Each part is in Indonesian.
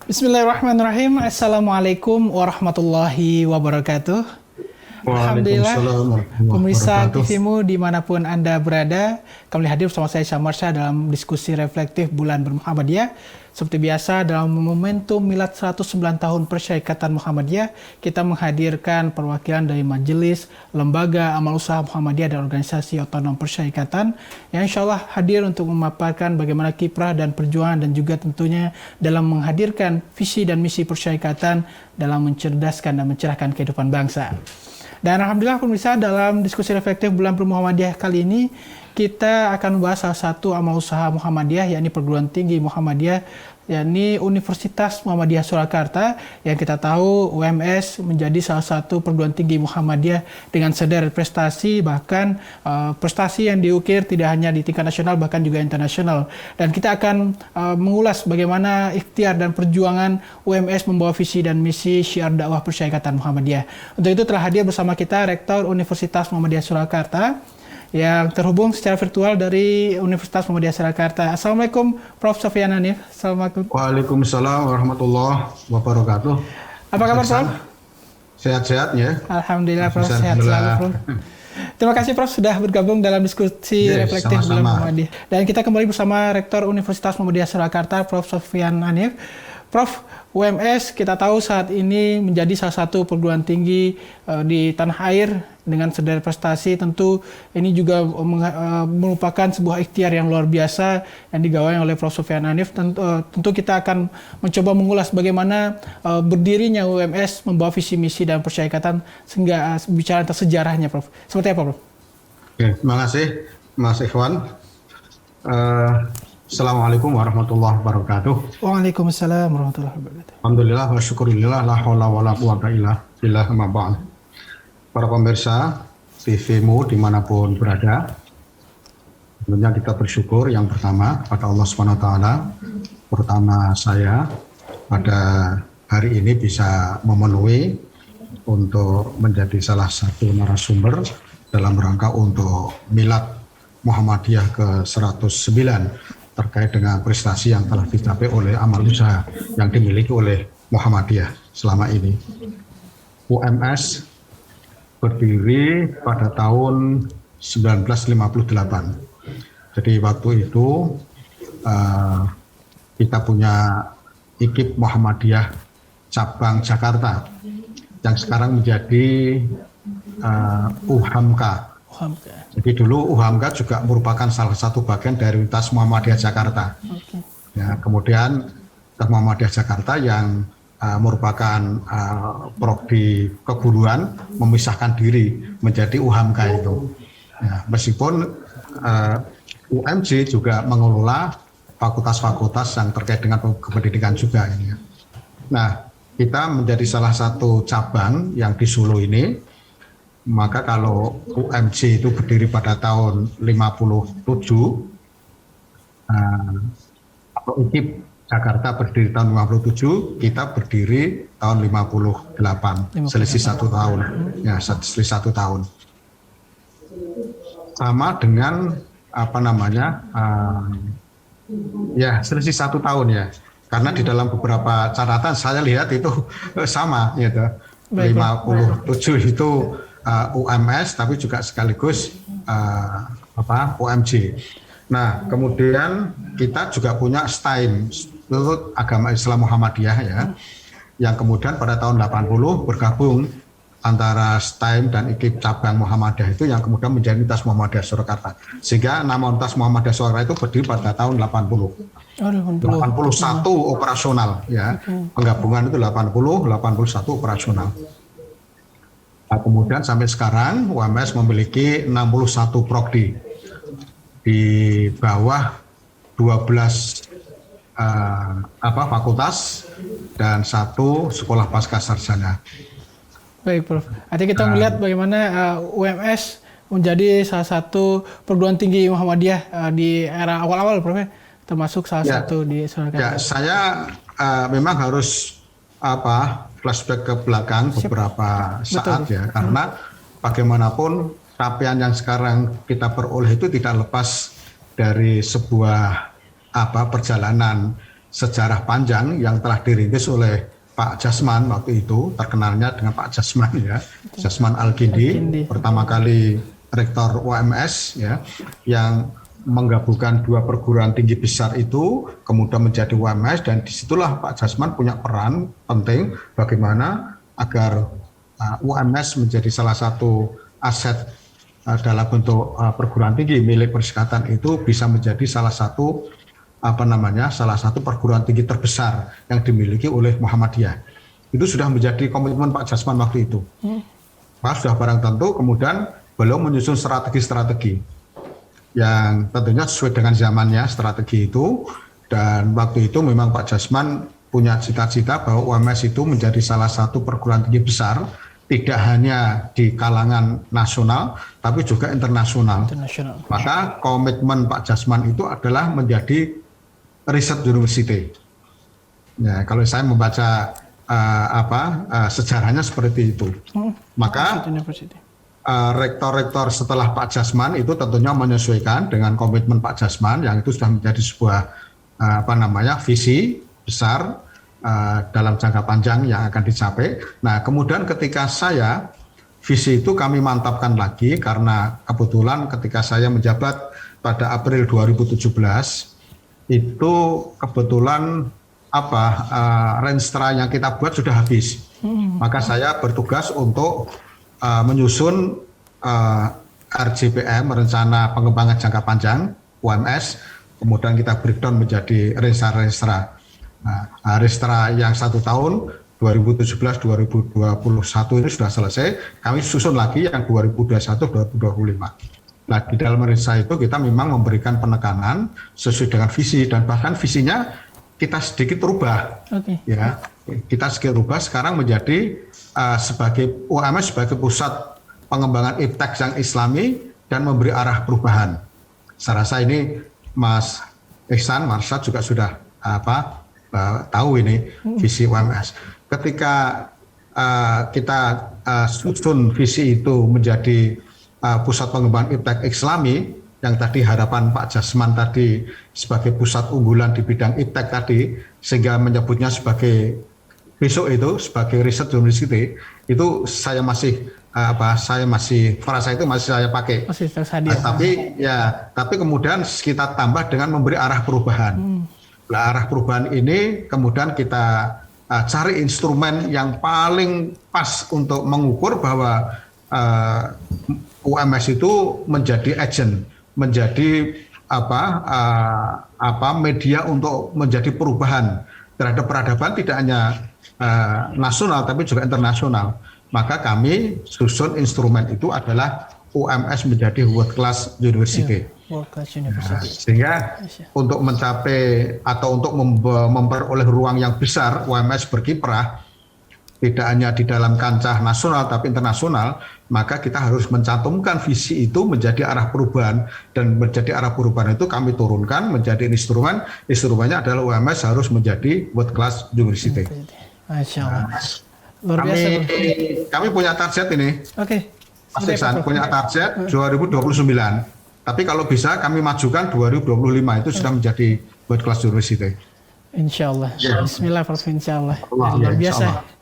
Bismillahirrahmanirrahim. Assalamualaikum warahmatullahi wabarakatuh. Alhamdulillah, Waalaikumsalam warahmatullahi pemirsa wabarakatuh. TVmu dimanapun Anda berada, kembali hadir bersama saya Syamar Syah dalam diskusi reflektif bulan bermuhammadiyah. Seperti biasa, dalam momentum Milad 109 tahun Persyarikatan Muhammadiyah, kita menghadirkan perwakilan dari majelis, lembaga, amal usaha Muhammadiyah dan organisasi otonom persyarikatan yang insya Allah hadir untuk memaparkan bagaimana kiprah dan perjuangan dan juga tentunya dalam menghadirkan visi dan misi persyarikatan dalam mencerdaskan dan mencerahkan kehidupan bangsa. Dan alhamdulillah pemirsa, dalam diskusi reflektif bulan bermuhammadiyah kali ini kita akan membahas salah satu amal usaha Muhammadiyah, yakni perguruan tinggi Muhammadiyah, yakni Universitas Muhammadiyah Surakarta, yang kita tahu UMS menjadi salah satu perguruan tinggi Muhammadiyah dengan sederet prestasi, bahkan prestasi yang diukir tidak hanya di tingkat nasional bahkan juga internasional. Dan kita akan mengulas bagaimana ikhtiar dan perjuangan UMS membawa visi dan misi syiar dakwah persyarikatan Muhammadiyah. Untuk itu telah hadir bersama kita Rektor Universitas Muhammadiyah Surakarta yang terhubung secara virtual dari Universitas Muhammadiyah Surakarta. Assalamualaikum Prof. Sofyan Hanif. Assalamualaikum. Waalaikumsalam warahmatullahi wabarakatuh. Apa kabar Prof? Sehat-sehat ya. Alhamdulillah Prof, sehat selalu Prof. Terima kasih Prof sudah bergabung dalam diskusi reflektif bulan Muhammadiyah. Dan kita kembali bersama Rektor Universitas Muhammadiyah Surakarta, Prof. Sofyan Hanif. Prof, UMS kita tahu saat ini menjadi salah satu perguruan tinggi di tanah air dengan sederet prestasi. Tentu ini juga merupakan sebuah ikhtiar yang luar biasa yang digawangi oleh Prof. Sofyan Hanif. Tentu kita akan mencoba mengulas bagaimana berdirinya UMS membawa visi misi dan persyarikatan sehingga bicara tentang sejarahnya, Prof. Seperti apa, Prof? Oke, terima kasih Mas Ikhwan. Assalamualaikum warahmatullahi wabarakatuh. Waalaikumsalam warahmatullahi wabarakatuh. Alhamdulillah wa syukurillah la haula wa la quwata illa billah ma ba'd. Para pemirsa TVmu dimanapun berada, tentunya kita bersyukur yang pertama pada Allah SWT, terutama saya pada hari ini bisa memenuhi untuk menjadi salah satu narasumber dalam rangka untuk Milad Muhammadiyah ke-109 terkait dengan prestasi yang telah dicapai oleh amal usaha yang dimiliki oleh Muhammadiyah selama ini. UMS berdiri pada tahun 1958. Jadi waktu itu kita punya IKIP Muhammadiyah cabang Jakarta yang sekarang menjadi UHAMKA. Jadi dulu UHAMKA juga merupakan salah satu bagian dari Universitas Muhammadiyah Jakarta. Ya, kemudian Universitas Muhammadiyah Jakarta yang merupakan prodi keguruan memisahkan diri menjadi UHAMKA itu. Ya, meskipun UMJ juga mengelola fakultas-fakultas yang terkait dengan pendidikan juga ini. Nah, kita menjadi salah satu cabang yang di Solo ini. Maka kalau UMJ itu berdiri pada tahun 57, atau IKIP Jakarta berdiri tahun 57, kita berdiri tahun 58, selisih 1 tahun. Ya, selisih 1 tahun. Sama dengan ya selisih 1 tahun ya. Karena di dalam beberapa catatan saya lihat itu sama gitu. 57 itu UMS tapi juga sekaligus UMJ. Nah, kemudian kita juga punya STAIM, Institut Agama Islam Muhammadiyah ya, yang kemudian pada tahun 80 bergabung antara STAIM dan IKIP cabang Muhammadiyah itu yang kemudian menjadi Universitas Muhammadiyah Surakarta. Sehingga nama Universitas Muhammadiyah Surakarta itu berdiri pada tahun 81 operasional ya. Penggabungan itu 81 operasional. Nah, kemudian sampai sekarang UMS memiliki 61 prodi di bawah 12 fakultas dan 1 sekolah pasca sarjana. Baik, Prof. Artinya kita melihat bagaimana UMS menjadi salah satu perguruan tinggi Muhammadiyah di era awal-awal, Prof. Termasuk salah satu di Surakarta. Ya, saya memang harus flashback ke belakang beberapa saat. Betul. Ya, karena bagaimanapun capaian yang sekarang kita peroleh itu tidak lepas dari sebuah perjalanan sejarah panjang yang telah dirintis oleh Pak Jasman waktu itu, terkenalnya dengan Pak Jasman ya, Jasman Al-Kindi, pertama kali rektor UMS ya, yang menggabungkan dua perguruan tinggi besar itu, kemudian menjadi UMS, dan disitulah Pak Jasman punya peran penting bagaimana agar UMS menjadi salah satu aset dalam bentuk perguruan tinggi milik Persikatan itu bisa menjadi salah satu salah satu perguruan tinggi terbesar yang dimiliki oleh Muhammadiyah. Itu sudah menjadi komitmen Pak Jasman waktu itu. Pak sudah barang tentu, kemudian beliau menyusun strategi-strategi yang tentunya sesuai dengan zamannya strategi itu, dan waktu itu memang Pak Jasman punya cita-cita bahwa UMS itu menjadi salah satu perguruan tinggi besar, tidak hanya di kalangan nasional, tapi juga internasional. Maka komitmen Pak Jasman itu adalah menjadi riset university. Ya, kalau saya membaca sejarahnya seperti itu. Maka rektor-rektor setelah Pak Jasman itu tentunya menyesuaikan dengan komitmen Pak Jasman yang itu sudah menjadi sebuah visi besar dalam jangka panjang yang akan dicapai. Nah, kemudian ketika saya visi itu kami mantapkan lagi karena kebetulan ketika saya menjabat pada April 2017 itu kebetulan renstra yang kita buat sudah habis. Maka saya bertugas untuk menyusun RJPM, Rencana Pengembangan Jangka Panjang UMS, kemudian kita breakdown menjadi renstra-renstra. Renstra yang 1 tahun 2017-2021 ini sudah selesai, kami susun lagi yang 2021-2025. Nah, di dalam renstra itu kita memang memberikan penekanan sesuai dengan visi, dan bahkan visinya kita sedikit rubah. Ya, kita sedikit rubah sekarang menjadi sebagai UMS sebagai pusat pengembangan iptek yang Islami dan memberi arah perubahan. Saya rasa ini Mas Ihsan Marsad juga sudah tahu ini visi UMS. Ketika kita susun visi itu menjadi pusat pengembangan iptek Islami, yang tadi harapan Pak Jasman tadi sebagai pusat unggulan di bidang iptek tadi, sehingga menyebutnya sebagai besok itu sebagai riset university, itu saya masih frasa itu masih saya pakai. Tapi kemudian kita tambah dengan memberi arah perubahan. Nah, arah perubahan ini kemudian kita cari instrumen yang paling pas untuk mengukur bahwa UMS itu menjadi agent, menjadi media untuk menjadi perubahan terhadap peradaban tidak hanya nasional tapi juga internasional. Maka kami susun instrumen itu adalah UMS menjadi World Class University. Sehingga untuk mencapai atau untuk memperoleh ruang yang besar UMS berkiprah tidak hanya di dalam kancah nasional tapi internasional, maka kita harus mencantumkan visi itu menjadi arah perubahan, dan menjadi arah perubahan itu kami turunkan menjadi instrumen. Instrumennya adalah UMS harus menjadi World Class University. Masya Allah. Luar biasa. Kami punya target ini. Mas Ihsan punya target 2029. Tapi kalau bisa kami majukan 2025 itu sudah menjadi World Class University. Insya Allah. Bismillah, insya Allah. Luar biasa.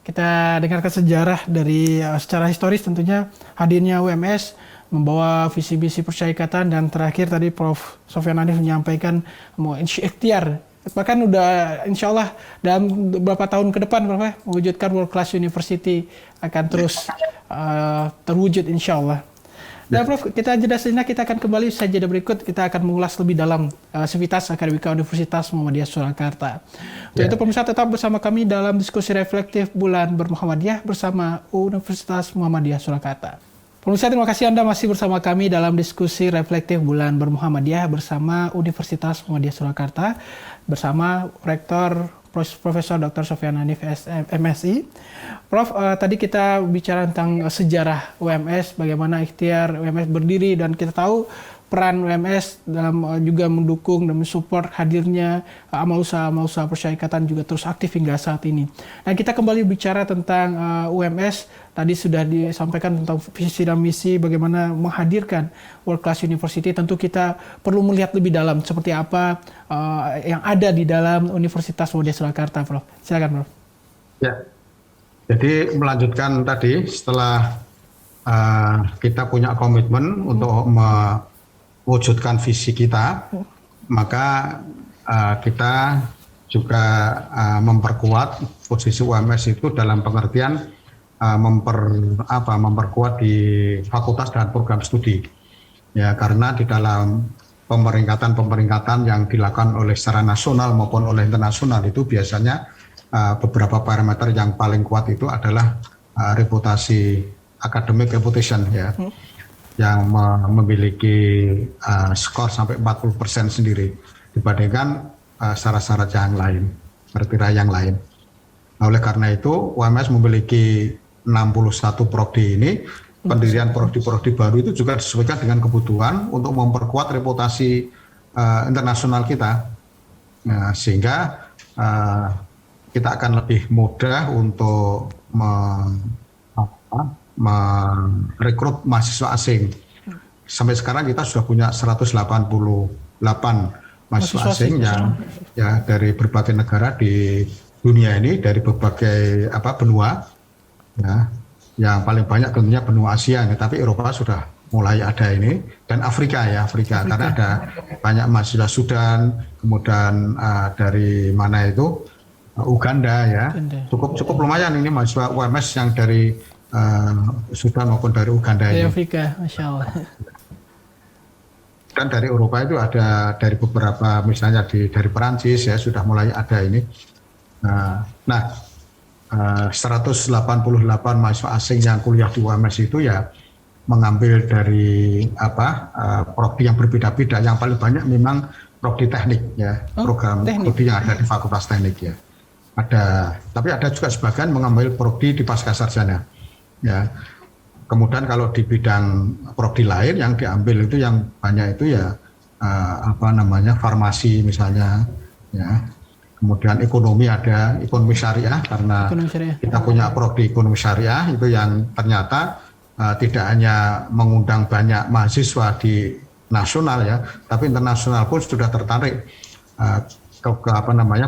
Kita dengarkan sejarah dari secara historis tentunya hadirnya UMS membawa visi misi Persyarikatan, dan terakhir tadi Prof. Sofyan Hanif menyampaikan mau ikhtiar, bahkan udah insya Allah dalam beberapa tahun ke depan Prof, mewujudkan World Class University akan terus terwujud insya Allah. Dan Prof, kita jeda sejenak, kita akan kembali saja berikut, kita akan mengulas lebih dalam Sivitas Akademika Universitas Muhammadiyah Surakarta. Untuk itu pemirsa tetap bersama kami dalam diskusi reflektif bulan bermuhammadiyah bersama Universitas Muhammadiyah Surakarta. Pemirsa, terima kasih Anda masih bersama kami dalam diskusi reflektif bulan bermuhammadiyah bersama Universitas Muhammadiyah Surakarta bersama Rektor Profesor Dr. Sofyan Hanif MSI. Prof, tadi kita bicara tentang sejarah UMS, bagaimana ikhtiar UMS berdiri, dan kita tahu peran UMS dalam juga mendukung dan mensupport hadirnya amal usaha persyarikatan juga terus aktif hingga saat ini. Nah, kita kembali bicara tentang UMS. Tadi sudah disampaikan tentang visi dan misi bagaimana menghadirkan World Class University. Tentu kita perlu melihat lebih dalam seperti apa yang ada di dalam Universitas Muhammadiyah Surakarta, Prof. Silakan, Prof. Ya, jadi melanjutkan tadi setelah kita punya komitmen untuk mewujudkan visi kita, maka kita juga memperkuat posisi UMS itu dalam pengertian memperkuat di fakultas dan program studi. Ya, karena di dalam pemeringkatan yang dilakukan oleh secara nasional maupun oleh internasional itu biasanya beberapa parameter yang paling kuat itu adalah reputasi, academic reputation ya, yang memiliki skor sampai 40% sendiri dibandingkan syarat-syarat yang lain, kriteria yang lain. Nah, oleh karena itu UMS memiliki 61 prodi ini, pendirian prodi-prodi baru itu juga disesuaikan dengan kebutuhan untuk memperkuat reputasi internasional kita, sehingga kita akan lebih mudah untuk merekrut mahasiswa asing. Sampai sekarang kita sudah punya 188 mahasiswa asing yang ya dari berbagai negara di dunia ini, dari berbagai benua. Ya, yang paling banyak tentunya benua Asia, tapi Eropa sudah mulai ada ini, dan Afrika karena ada banyak mahasiswa Sudan, kemudian dari mana itu Uganda ya, cukup lumayan ini mahasiswa UMS yang dari Sudan maupun dari Uganda ini. Dari Afrika, Masya Allah. Dan dari Eropa itu ada dari beberapa, misalnya dari Perancis ya sudah mulai ada ini. Nah, 188 mahasiswa asing yang kuliah di UMS itu ya mengambil dari prodi yang berbeda-beda. Yang paling banyak memang prodi teknik ya, program prodi yang ada di Fakultas Teknik ya. Tapi ada juga sebagian mengambil prodi di pasca sarjana. Ya. Kemudian kalau di bidang prodi lain yang diambil itu yang banyak itu ya farmasi misalnya ya. Kemudian ekonomi, ada ekonomi syariah karena kita punya prodi ekonomi syariah itu yang ternyata tidak hanya mengundang banyak mahasiswa di nasional ya, tapi internasional pun sudah tertarik ke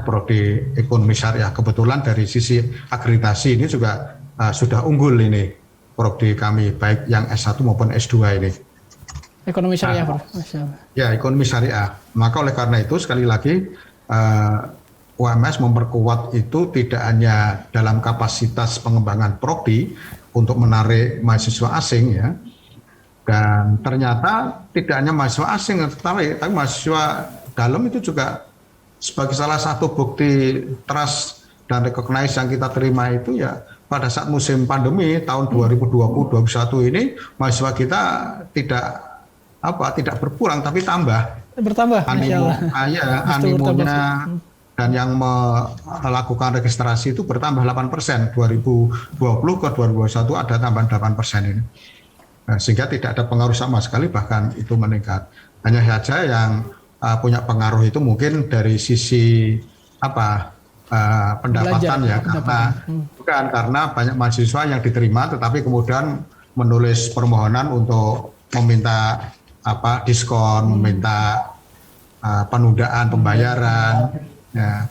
prodi ekonomi syariah. Kebetulan dari sisi akreditasi ini juga sudah unggul ini prodi kami, baik yang S1 maupun S2 ini. Ekonomi syariah, Prof. Ya, ekonomi syariah. Maka oleh karena itu sekali lagi UMS memperkuat itu tidak hanya dalam kapasitas pengembangan prodi untuk menarik mahasiswa asing ya, dan ternyata tidak hanya mahasiswa asing yang tertarik, tapi mahasiswa dalam itu juga sebagai salah satu bukti trust dan recognize yang kita terima itu ya pada saat musim pandemi tahun 2020-2021 ini mahasiswa kita tidak berkurang tapi bertambah animonya. Dan yang melakukan registrasi itu bertambah 8%, 2020 ke 2021 ada tambahan 8% ini. Nah, sehingga tidak ada pengaruh sama sekali, bahkan itu meningkat. Hanya saja yang punya pengaruh itu mungkin dari sisi pendapatan ya, karena banyak mahasiswa yang diterima tetapi kemudian menulis permohonan untuk meminta diskon, meminta penundaan pembayaran. Ya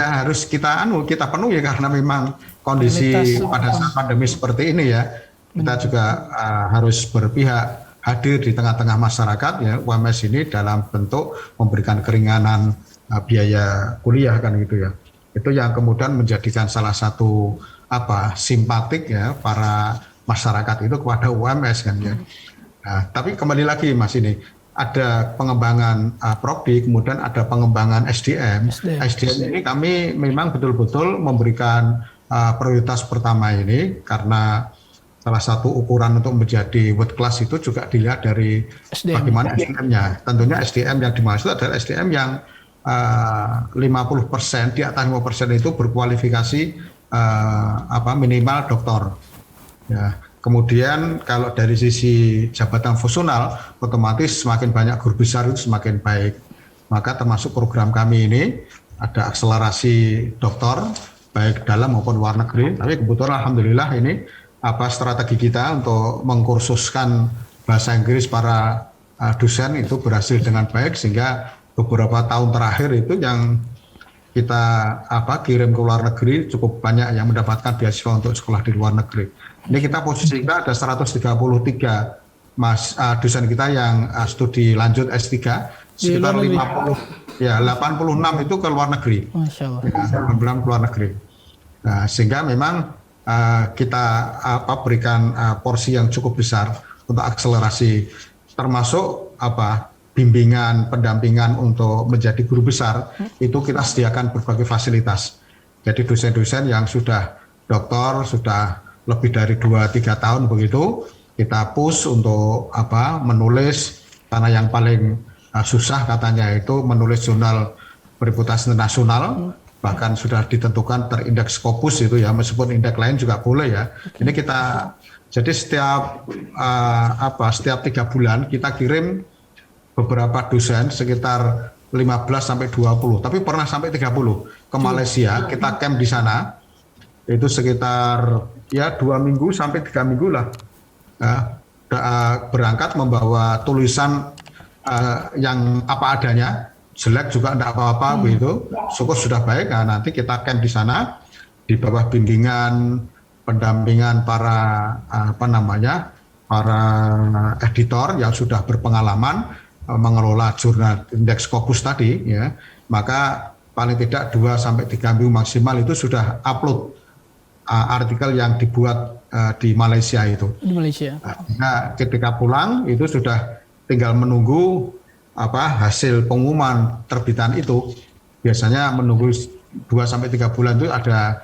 harus kita penuhi karena memang kondisi pada saat pandemi seperti ini ya, kita juga harus berpihak, hadir di tengah-tengah masyarakat ya. UMS ini dalam bentuk memberikan keringanan biaya kuliah kan gitu ya. Itu yang kemudian menjadikan salah satu simpatik ya para masyarakat itu kepada UMS kan ya. Nah, tapi kembali lagi Mas, ini ada pengembangan prodi, kemudian ada pengembangan SDM. SDM ini kami memang betul-betul memberikan prioritas pertama ini karena salah satu ukuran untuk menjadi world class itu juga dilihat dari bagaimana SDM-nya. Tentunya SDM yang dimaksud adalah SDM yang 50%, di atas 50% itu berkualifikasi minimal doktor. Ya. Kemudian kalau dari sisi jabatan fungsional, otomatis semakin banyak guru besar itu semakin baik. Maka termasuk program kami ini ada akselerasi doktor baik dalam maupun luar negeri. Tapi kebetulan alhamdulillah ini strategi kita untuk mengkursuskan bahasa Inggris para dosen itu berhasil dengan baik, sehingga beberapa tahun terakhir itu yang kita kirim ke luar negeri cukup banyak yang mendapatkan beasiswa untuk sekolah di luar negeri. Ini kita posisi kita ada 133 dosen kita yang studi lanjut S3, sekitar 86 itu ke luar negeri. Masya Allah. Ya, ke luar negeri. Nah, sehingga memang kita berikan porsi yang cukup besar untuk akselerasi, termasuk bimbingan, pendampingan untuk menjadi guru besar, itu kita sediakan berbagai fasilitas. Jadi dosen-dosen yang sudah doktor, sudah lebih dari 2-3 tahun begitu, kita push untuk menulis, karena yang paling susah katanya itu menulis jurnal berreputasi internasional, bahkan sudah ditentukan terindeks Scopus itu ya, meskipun indeks lain juga boleh ya. Ini kita, jadi setiap 3 bulan kita kirim beberapa dosen sekitar 15-20, tapi pernah sampai 30 ke Malaysia. Kita camp di sana itu sekitar 2 minggu sampai 3 minggu lah, berangkat membawa tulisan yang apa adanya, jelek juga enggak apa-apa begitu, syukur sudah baik. Nah, nanti kita camp di sana di bawah bimbingan pendampingan para para editor yang sudah berpengalaman mengelola jurnal indeks Scopus tadi ya. Maka paling tidak 2-3 minggu maksimal itu sudah upload artikel yang dibuat di Malaysia itu. Di Malaysia. Nah, ketika pulang itu sudah tinggal menunggu hasil pengumuman terbitan itu. Biasanya menunggu 2-3 bulan itu ada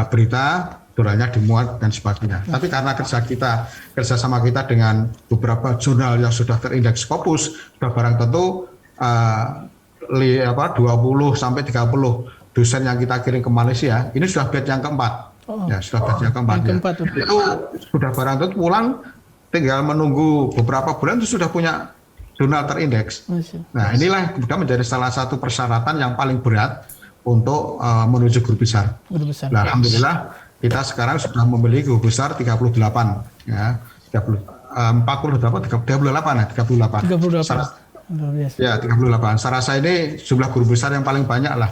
berita, jurnalnya dimuat dan sebagainya. Tapi karena kerjasama kita dengan beberapa jurnal yang sudah terindeks Scopus, sudah barang tentu 20-30 dosen yang kita kirim ke Malaysia, ini sudah batch yang keempat. Ya, sudah batch yang keempat. Itu sudah barang tentu pulang, tinggal menunggu beberapa bulan itu sudah punya jurnal terindeks. Nah, inilah kemudian menjadi salah satu persyaratan yang paling berat untuk menuju guru besar. Nah, alhamdulillah kita sekarang sudah memiliki guru besar 38 ya, 38. Ya, 38. Saya rasa ini jumlah guru besar yang paling banyak lah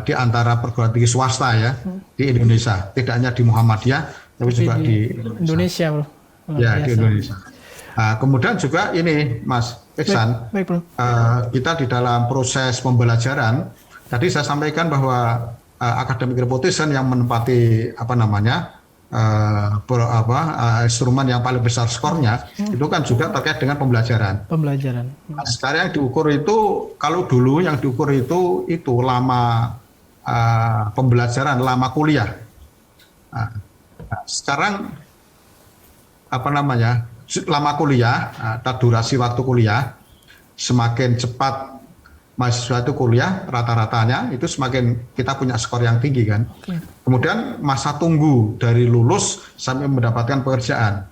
di antara perguruan tinggi swasta ya di Indonesia. Tidak hanya di Muhammadiyah, tapi juga di Indonesia. Ya, di Indonesia. Kemudian juga ini Mas Iksan, kita di dalam proses pembelajaran, tadi saya sampaikan bahwa academic reputation yang menempati instrumen yang paling besar skornya itu kan juga terkait dengan pembelajaran. Nah, sekarang yang diukur itu, kalau dulu yang diukur itu lama pembelajaran, lama kuliah. Nah, sekarang lama kuliah atau durasi waktu kuliah, semakin cepat mahasiswa itu kuliah, rata-ratanya itu semakin kita punya skor yang tinggi kan. Kemudian masa tunggu dari lulus sampai mendapatkan pekerjaan,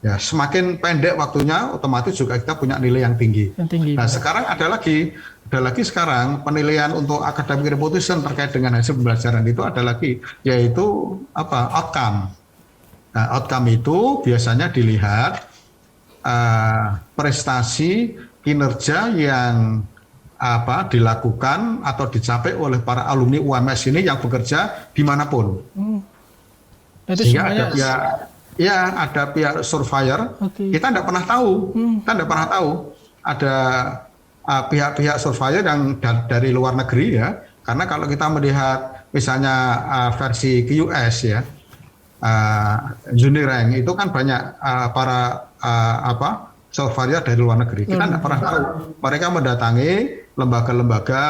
ya semakin pendek waktunya, otomatis juga kita punya nilai yang tinggi. Nah, sekarang ada lagi sekarang penilaian untuk academic reputation terkait dengan hasil pembelajaran itu ada lagi, yaitu outcome. Nah, outcome itu biasanya dilihat prestasi kinerja yang dilakukan atau dicapai oleh para alumni UMS ini yang bekerja dimanapun. Sehingga ada pihak surveyor, kita tidak pernah tahu, ada pihak-pihak surveyor yang dari luar negeri ya, karena kalau kita melihat misalnya versi QS ya, Unirank itu kan banyak para surveyor dari luar negeri. Kita tidak pernah tahu. Mereka mendatangi lembaga-lembaga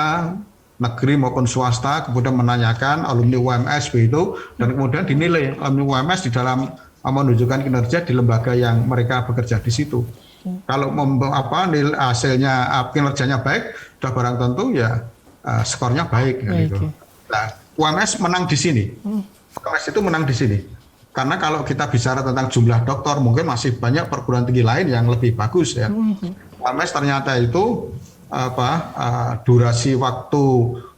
negeri maupun swasta, kemudian menanyakan alumni UMS begitu, dan kemudian dinilai alumni UMS di dalam menunjukkan kinerja di lembaga yang mereka bekerja di situ. Kalau hasilnya kinerjanya baik, sudah barang tentu ya skornya baik gitu. Nah, UMS menang di sini. UMS itu menang di sini. Karena kalau kita bicara tentang jumlah dokter, mungkin masih banyak perguruan tinggi lain yang lebih bagus ya. UMS ternyata itu durasi waktu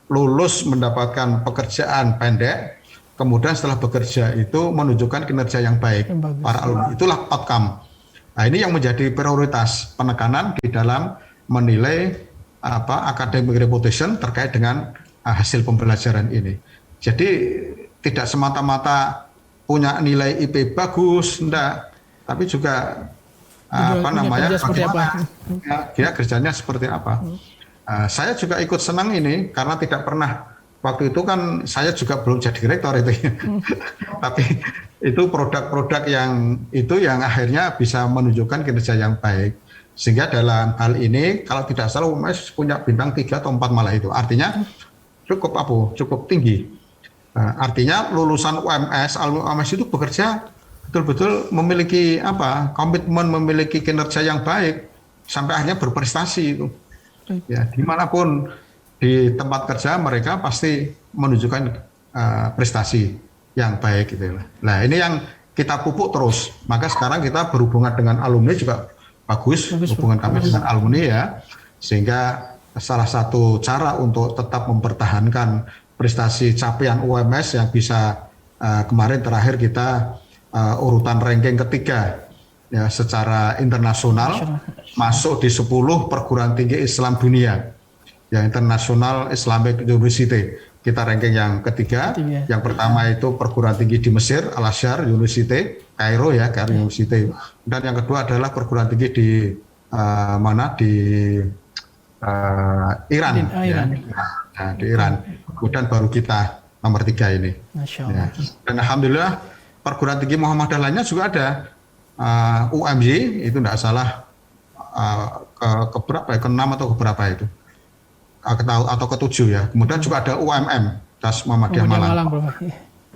lulus mendapatkan pekerjaan pendek, kemudian setelah bekerja itu menunjukkan kinerja yang baik. Para alumni itulah outcome. Nah, ini yang menjadi prioritas penekanan di dalam menilai academic reputation terkait dengan hasil pembelajaran ini. Jadi tidak semata-mata punya nilai IP bagus, enggak, tapi juga dia kerjanya seperti apa. Saya juga ikut senang ini karena tidak pernah, waktu itu kan saya juga belum jadi direktur itu ya. Tapi itu produk-produk yang akhirnya bisa menunjukkan kinerja yang baik. Sehingga dalam hal ini kalau tidak salah UMS punya bintang 3 atau 4 malah itu. Artinya cukup tinggi. Artinya lulusan UMS, alumni UMS itu bekerja betul-betul memiliki komitmen, memiliki kinerja yang baik sampai akhirnya berprestasi itu. Ya, dimanapun di tempat kerja mereka pasti menunjukkan prestasi yang baik gitu. Nah, ini yang kita pupuk terus. Maka sekarang kita berhubungan dengan alumni juga bagus hubungan kami dengan alumni ya. Sehingga salah satu cara untuk tetap mempertahankan prestasi capaian UMS yang bisa kemarin terakhir kita urutan ranking ketiga ya secara internasional, masuk di 10 perguruan tinggi Islam dunia ya, International Islamic University. Kita ranking yang ketiga. Yang pertama itu perguruan tinggi di Mesir, Al-Azhar University, Kairo University. Dan yang kedua adalah perguruan tinggi di Iran. Di Iran. Kemudian baru kita nomor 3 ini. Ya. Dan alhamdulillah perguruan tinggi Muhammadiyah lainnya juga ada. UMY itu tidak salah ke berapa ya, ke-6 atau ke berapa itu. Atau ke-7 ya. Kemudian juga ada UMM, Das Muhammadiyah Malang.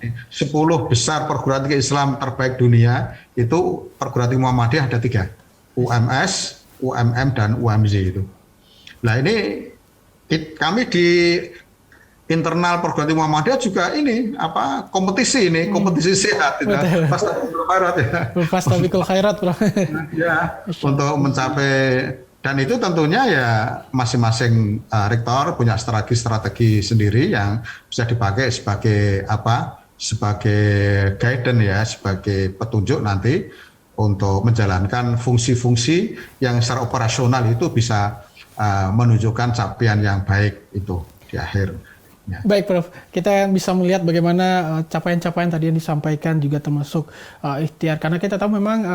10 besar perguruan tinggi Islam terbaik dunia itu perguruan tinggi Muhammadiyah ada 3. UMS, UMM dan UMY itu. Nah, ini kami di internal perguruan tinggi Muhammadiyah juga ini kompetisi sehat Fastabiqul khairat bro. Ya, untuk mencapai, dan itu tentunya ya masing-masing rektor punya strategi sendiri yang bisa dipakai sebagai guidance ya, sebagai petunjuk nanti untuk menjalankan fungsi-fungsi yang secara operasional itu bisa menunjukkan capaian yang baik itu di akhir. Ya. Baik Prof, kita bisa melihat bagaimana capaian-capaian tadi yang disampaikan juga termasuk ikhtiar, karena kita tahu memang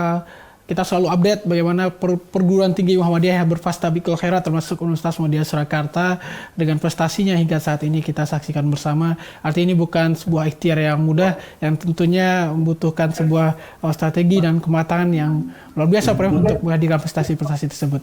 kita selalu update bagaimana perguruan tinggi Muhammadiyah yang berfastabiqul khairat termasuk Universitas Muhammadiyah Surakarta dengan prestasinya hingga saat ini kita saksikan bersama. Artinya ini bukan sebuah ikhtiar yang mudah, yang tentunya membutuhkan sebuah strategi dan kematangan yang luar biasa Prof untuk menghadirkan prestasi-prestasi tersebut.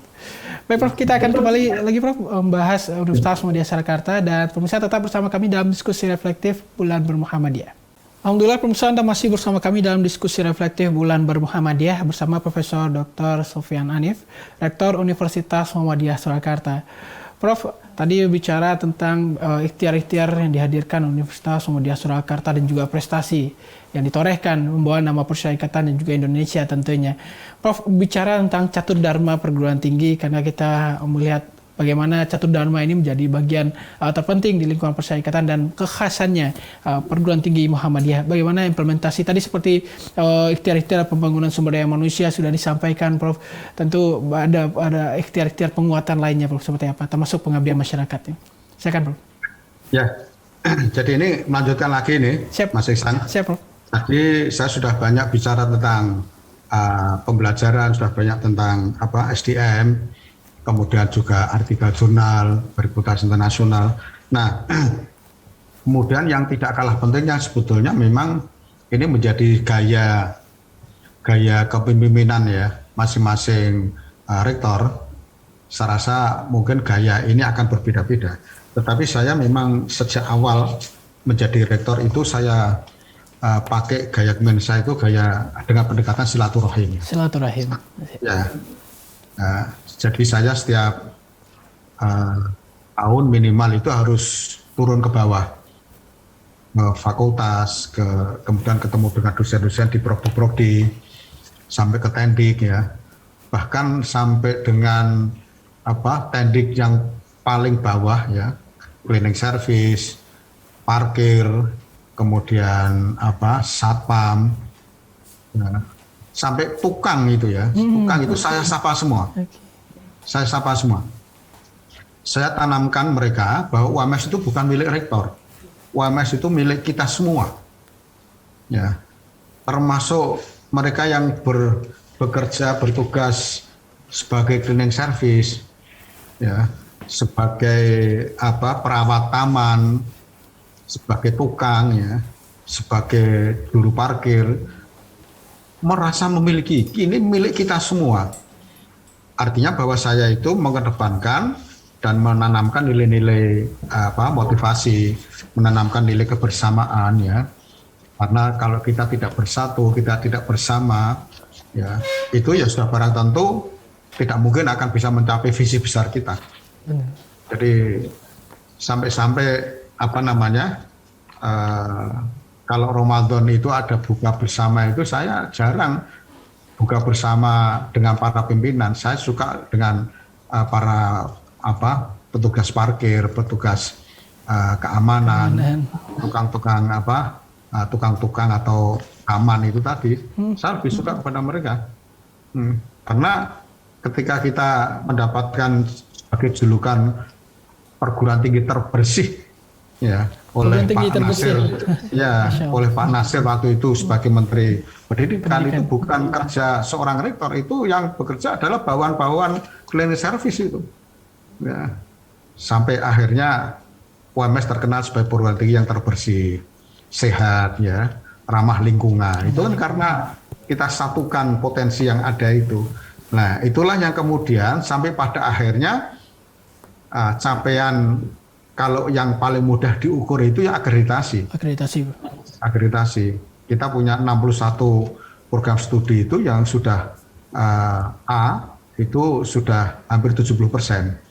Baik Prof, kita akan kembali lagi Prof membahas Universitas Muhammadiyah Surakarta, dan pemirsa tetap bersama kami dalam diskusi reflektif Bulan Bermuhammadiyah. Alhamdulillah pemirsa, Anda masih bersama kami dalam diskusi reflektif Bulan Bermuhammadiyah bersama Profesor Dr. Sofyan Hanif, Rektor Universitas Muhammadiyah Surakarta. Prof, tadi bicara tentang ikhtiar-ikhtiar yang dihadirkan Universitas Muhammadiyah Surakarta dan juga prestasi yang ditorehkan membawa nama Persyarikatan dan juga Indonesia tentunya. Prof, bicara tentang catur dharma perguruan tinggi, karena kita melihat bagaimana catur dharma ini menjadi bagian terpenting di lingkungan Persyarikatan dan kekhasannya perguruan tinggi Muhammadiyah. Bagaimana implementasi tadi seperti ikhtiar-ikhtiar pembangunan sumber daya manusia sudah disampaikan Prof. Tentu ada ikhtiar-ikhtiar penguatan lainnya Prof, seperti apa termasuk pengabdian masyarakatnya. Silakan Prof. Ya. Jadi ini melanjutkan lagi nih Mas Iksan. Siap Prof. Tadi saya sudah banyak bicara tentang pembelajaran, sudah banyak tentang SDM, kemudian juga artikel jurnal, bereputasi internasional. Nah, kemudian yang tidak kalah pentingnya sebetulnya memang ini menjadi gaya kepemimpinan ya masing-masing rektor. Saya rasa mungkin gaya ini akan berbeda-beda. Tetapi saya memang sejak awal menjadi rektor itu saya pakai gaya kepemimpinan saya itu gaya dengan pendekatan silaturahim. Silaturahim. Ya. Jadi saya setiap tahun minimal itu harus turun ke bawah fakultas, kemudian ketemu dengan dosen-dosen di prodi-prodi, sampai ke tendik ya, bahkan sampai dengan tendik yang paling bawah ya, cleaning service, parkir, kemudian satpam, ya, sampai tukang itu ya, tukang itu saya sapa semua. Saya sapa semua. Saya tanamkan mereka bahwa UMS itu bukan milik rektor. UMS itu milik kita semua. Ya. Termasuk mereka yang bekerja bertugas sebagai cleaning service, ya, sebagai perawat taman, sebagai tukang ya, sebagai juru parkir, merasa memiliki, ini milik kita semua. Artinya bahwa saya itu mengedepankan dan menanamkan nilai-nilai motivasi, menanamkan nilai kebersamaan ya. Karena kalau kita tidak bersatu, kita tidak bersama, ya itu ya sudah barang tentu tidak mungkin akan bisa mencapai visi besar kita. Jadi sampai-sampai kalau Ramadan itu ada buka bersama itu saya jarang buka bersama dengan para pimpinan. Saya suka dengan para petugas parkir, petugas keamanan, tukang-tukang atau aman itu tadi. Saya lebih suka kepada mereka. Karena ketika kita mendapatkan sebagai julukan perguruan tinggi terbersih ya oleh Pak Nasir, ya oleh Pak Nasir waktu itu sebagai Menteri Pendidikan, itu bukan kerja seorang rektor, itu yang bekerja adalah bawahan-bawahan cleaning service itu. Ya. Sampai akhirnya UMS terkenal sebagai perguruan tinggi yang terbersih, sehat, ya, ramah lingkungan. Itu kan karena kita satukan potensi yang ada itu. Nah, itulah yang kemudian sampai pada akhirnya capaian, kalau yang paling mudah diukur itu ya akreditasi. Akreditasi. Kita punya 61 program studi itu yang sudah A itu sudah hampir 70%.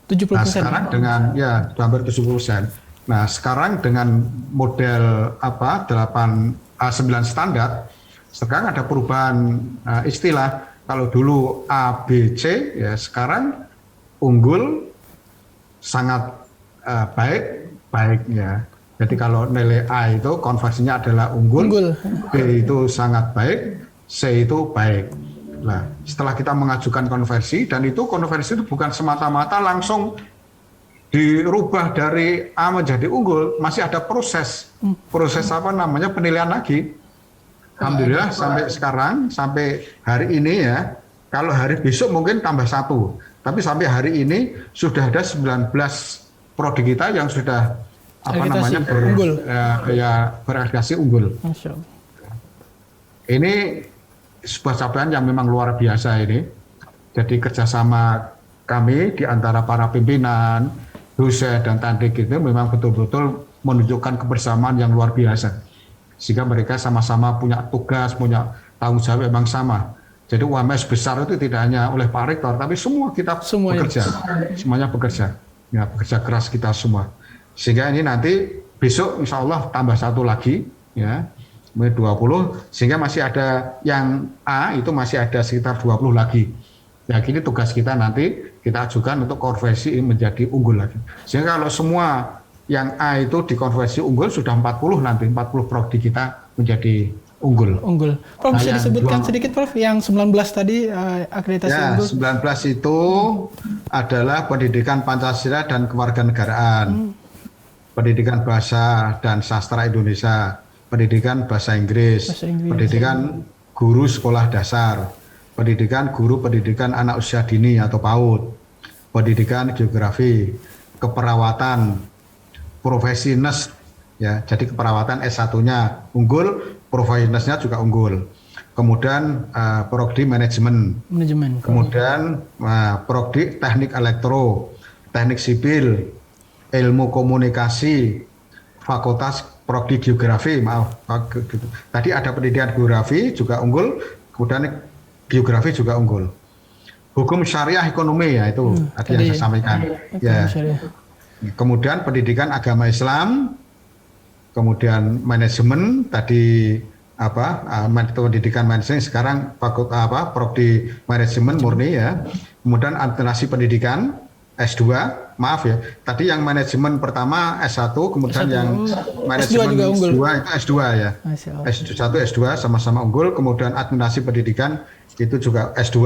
70%. Nah, sekarang dengan hampir 70%. Nah, sekarang dengan model 9 standar, sekarang ada perubahan istilah. Kalau dulu A, B, C, ya sekarang unggul, sangat baiknya. Jadi kalau nilai A itu konversinya adalah unggul, B itu sangat baik, C itu baik. Nah, setelah kita mengajukan konversi, dan itu konversi itu bukan semata-mata langsung dirubah dari A menjadi unggul, masih ada proses penilaian lagi. Alhamdulillah sampai sekarang, sampai hari ini ya, kalau hari besok mungkin tambah 1, tapi sampai hari ini sudah ada 19 prodi kita yang sudah berakreditasi unggul. Ini sebuah capaian yang memang luar biasa ini. Jadi kerjasama kami di antara para pimpinan, dosen dan tandik itu memang betul-betul menunjukkan kebersamaan yang luar biasa. Sehingga mereka sama-sama punya tugas, punya tanggung jawab memang sama. Jadi UMS besar itu tidak hanya oleh Pak Rektor, tapi semua kita bekerja, semuanya bekerja, ya bekerja keras kita semua. Sehingga ini nanti besok insya Allah tambah 1 lagi, ya 20, sehingga masih ada yang A itu masih ada sekitar 20 lagi. Ya kini tugas kita nanti kita ajukan untuk konversi menjadi unggul lagi. Sehingga kalau semua yang A itu dikonversi unggul sudah 40 nanti, 40 prodi kita menjadi unggul. Prof, bisa disebutkan sedikit Prof, yang 19 tadi akreditasi unggul? 19 itu adalah pendidikan Pancasila dan kewarganegaraan, pendidikan bahasa dan sastra Indonesia, pendidikan bahasa Inggris, pendidikan guru sekolah dasar, pendidikan guru pendidikan anak usia dini atau PAUD, pendidikan geografi, keperawatan, profesi nurse, ya, jadi keperawatan S1-nya unggul, profesi nurse-nya juga unggul. Kemudian prodi manajemen. Kemudian prodi teknik elektro, teknik sipil, ilmu komunikasi, fakultas prodi geografi, Tadi ada pendidikan geografi juga unggul, kemudian geografi juga unggul. Hukum syariah ekonomi ya itu tadi yang saya sampaikan. Ya. Kemudian pendidikan agama Islam, kemudian manajemen tadi metode pendidikan manajemen, sekarang prodi manajemen murni ya. Kemudian administrasi pendidikan S2, maaf ya. Tadi yang manajemen pertama S1, kemudian S1, yang manajemen S2 juga unggul. S2 itu S2 ya. S1, S2 sama-sama unggul, kemudian administrasi pendidikan itu juga S2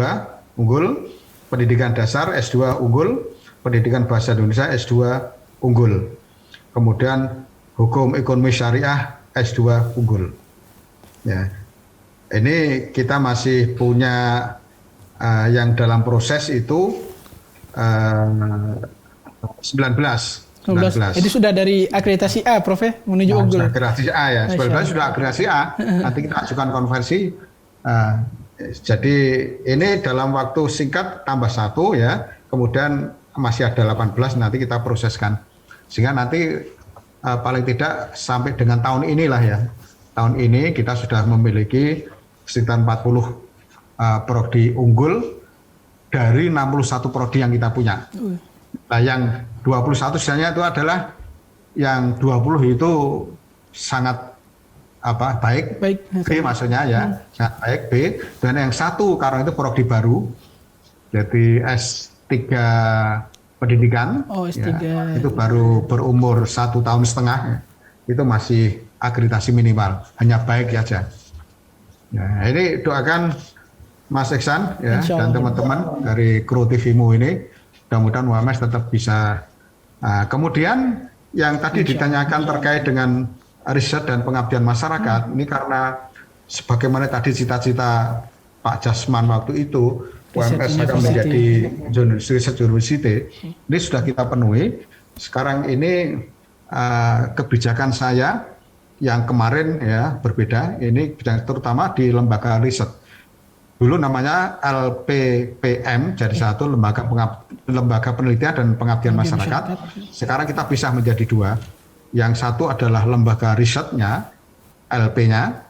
unggul, pendidikan dasar S2 unggul, pendidikan bahasa Indonesia S2 unggul. Kemudian hukum ekonomi syariah S2 unggul. Ya, ini kita masih punya yang dalam proses itu 19. Itu sudah dari akreditasi A, Prof, ya, menuju unggul. Akreditasi A ya, 19 sudah akreditasi A. Nanti kita ajukan konversi. Jadi ini dalam waktu singkat tambah 1 ya, kemudian masih ada 18 nanti kita proseskan. Sehingga nanti paling tidak sampai dengan tahun inilah ya. Tahun ini kita sudah memiliki sekitar 40 prodi unggul dari 61 prodi yang kita punya. Nah, yang 21 sebenarnya itu adalah yang 20 itu sangat baik. B maksudnya ya, sangat baik B. Dan yang 1 karena itu prodi baru, jadi S3 pendidikan, S3. Ya, itu baru berumur 1,5 tahun, itu masih akreditasi minimal, hanya baik aja. Nah, ini doakan Mas Iksan ya, dan teman-teman dari kru TVmu ini, mudah-mudahan UMS tetap bisa. Kemudian yang tadi ditanyakan terkait dengan riset dan pengabdian masyarakat, ini karena sebagaimana tadi cita-cita Pak Jasman waktu itu, UMS akan menjadi research university, ini sudah kita penuhi. Sekarang ini kebijakan saya yang kemarin ya berbeda, ini terutama di lembaga riset. Dulu namanya LPPM, jadi satu lembaga penelitian dan pengabdian masyarakat. Sekarang kita pisah menjadi 2. Yang satu adalah lembaga risetnya, LP-nya.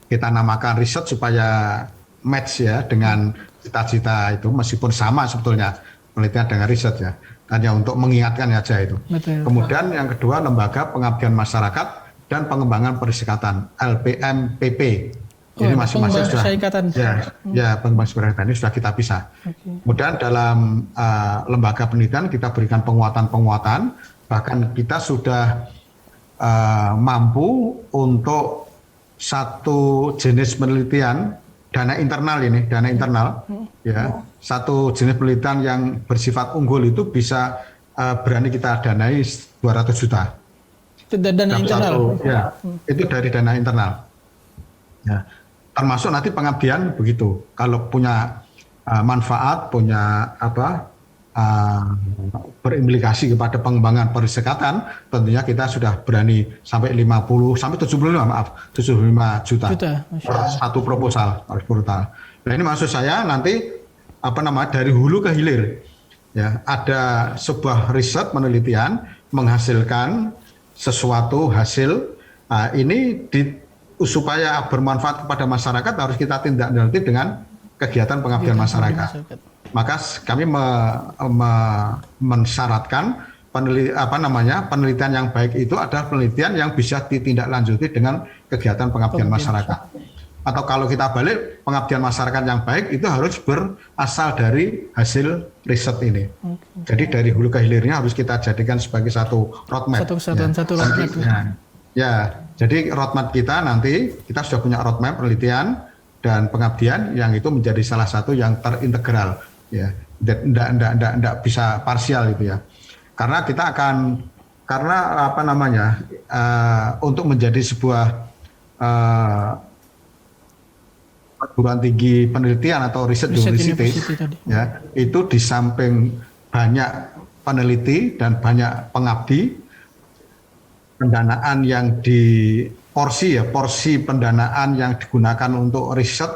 Kita namakan riset supaya match ya dengan cita-cita itu, meskipun sama sebetulnya penelitian dengan riset ya. Hanya untuk mengingatkan aja itu. Betul. Kemudian yang kedua lembaga pengabdian masyarakat dan pengembangan persyaratan, LPMPP. Ini masing-masing sudah pengembangan persyaratan ini sudah kita pisah. Kemudian dalam lembaga penelitian kita berikan penguatan, bahkan kita sudah mampu untuk satu jenis penelitian dana internal ya, satu jenis penelitian yang bersifat unggul itu bisa berani kita danai 200 juta. Itu dana internal? Itu dari dana internal. Ya, termasuk nanti pengabdian begitu. Kalau punya manfaat, punya berimplikasi kepada pengembangan persekatan, tentunya kita sudah berani sampai 75 juta satu proposal. Nah, ini maksud saya nanti dari hulu ke hilir. Ya, ada sebuah riset penelitian menghasilkan sesuatu hasil, ini supaya bermanfaat kepada masyarakat harus kita tindak lanjuti dengan kegiatan pengabdian masyarakat. Maka kami mensyaratkan penelitian yang baik itu adalah penelitian yang bisa ditindaklanjuti dengan kegiatan pengabdian masyarakat. Atau kalau kita balik, pengabdian masyarakat yang baik itu harus berasal dari hasil riset ini. Jadi dari hulu ke hilirnya harus kita jadikan sebagai satu roadmap. Satu roadmap. Ya, jadi roadmap kita nanti, kita sudah punya roadmap penelitian dan pengabdian yang itu menjadi salah satu yang terintegral. Ya, tidak bisa parsial itu ya. Karena kita akan, untuk menjadi sebuah perguruan tinggi penelitian atau riset university ya, itu di samping banyak peneliti dan banyak pengabdi, pendanaan yang porsi pendanaan yang digunakan untuk riset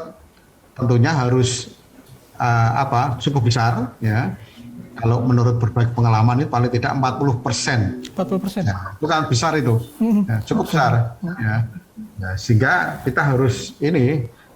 tentunya harus cukup besar ya. Kalau menurut berbagai pengalaman itu paling tidak 40%. 40%. Ya, itu kan besar itu. Ya, cukup besar ya. Ya, sehingga kita harus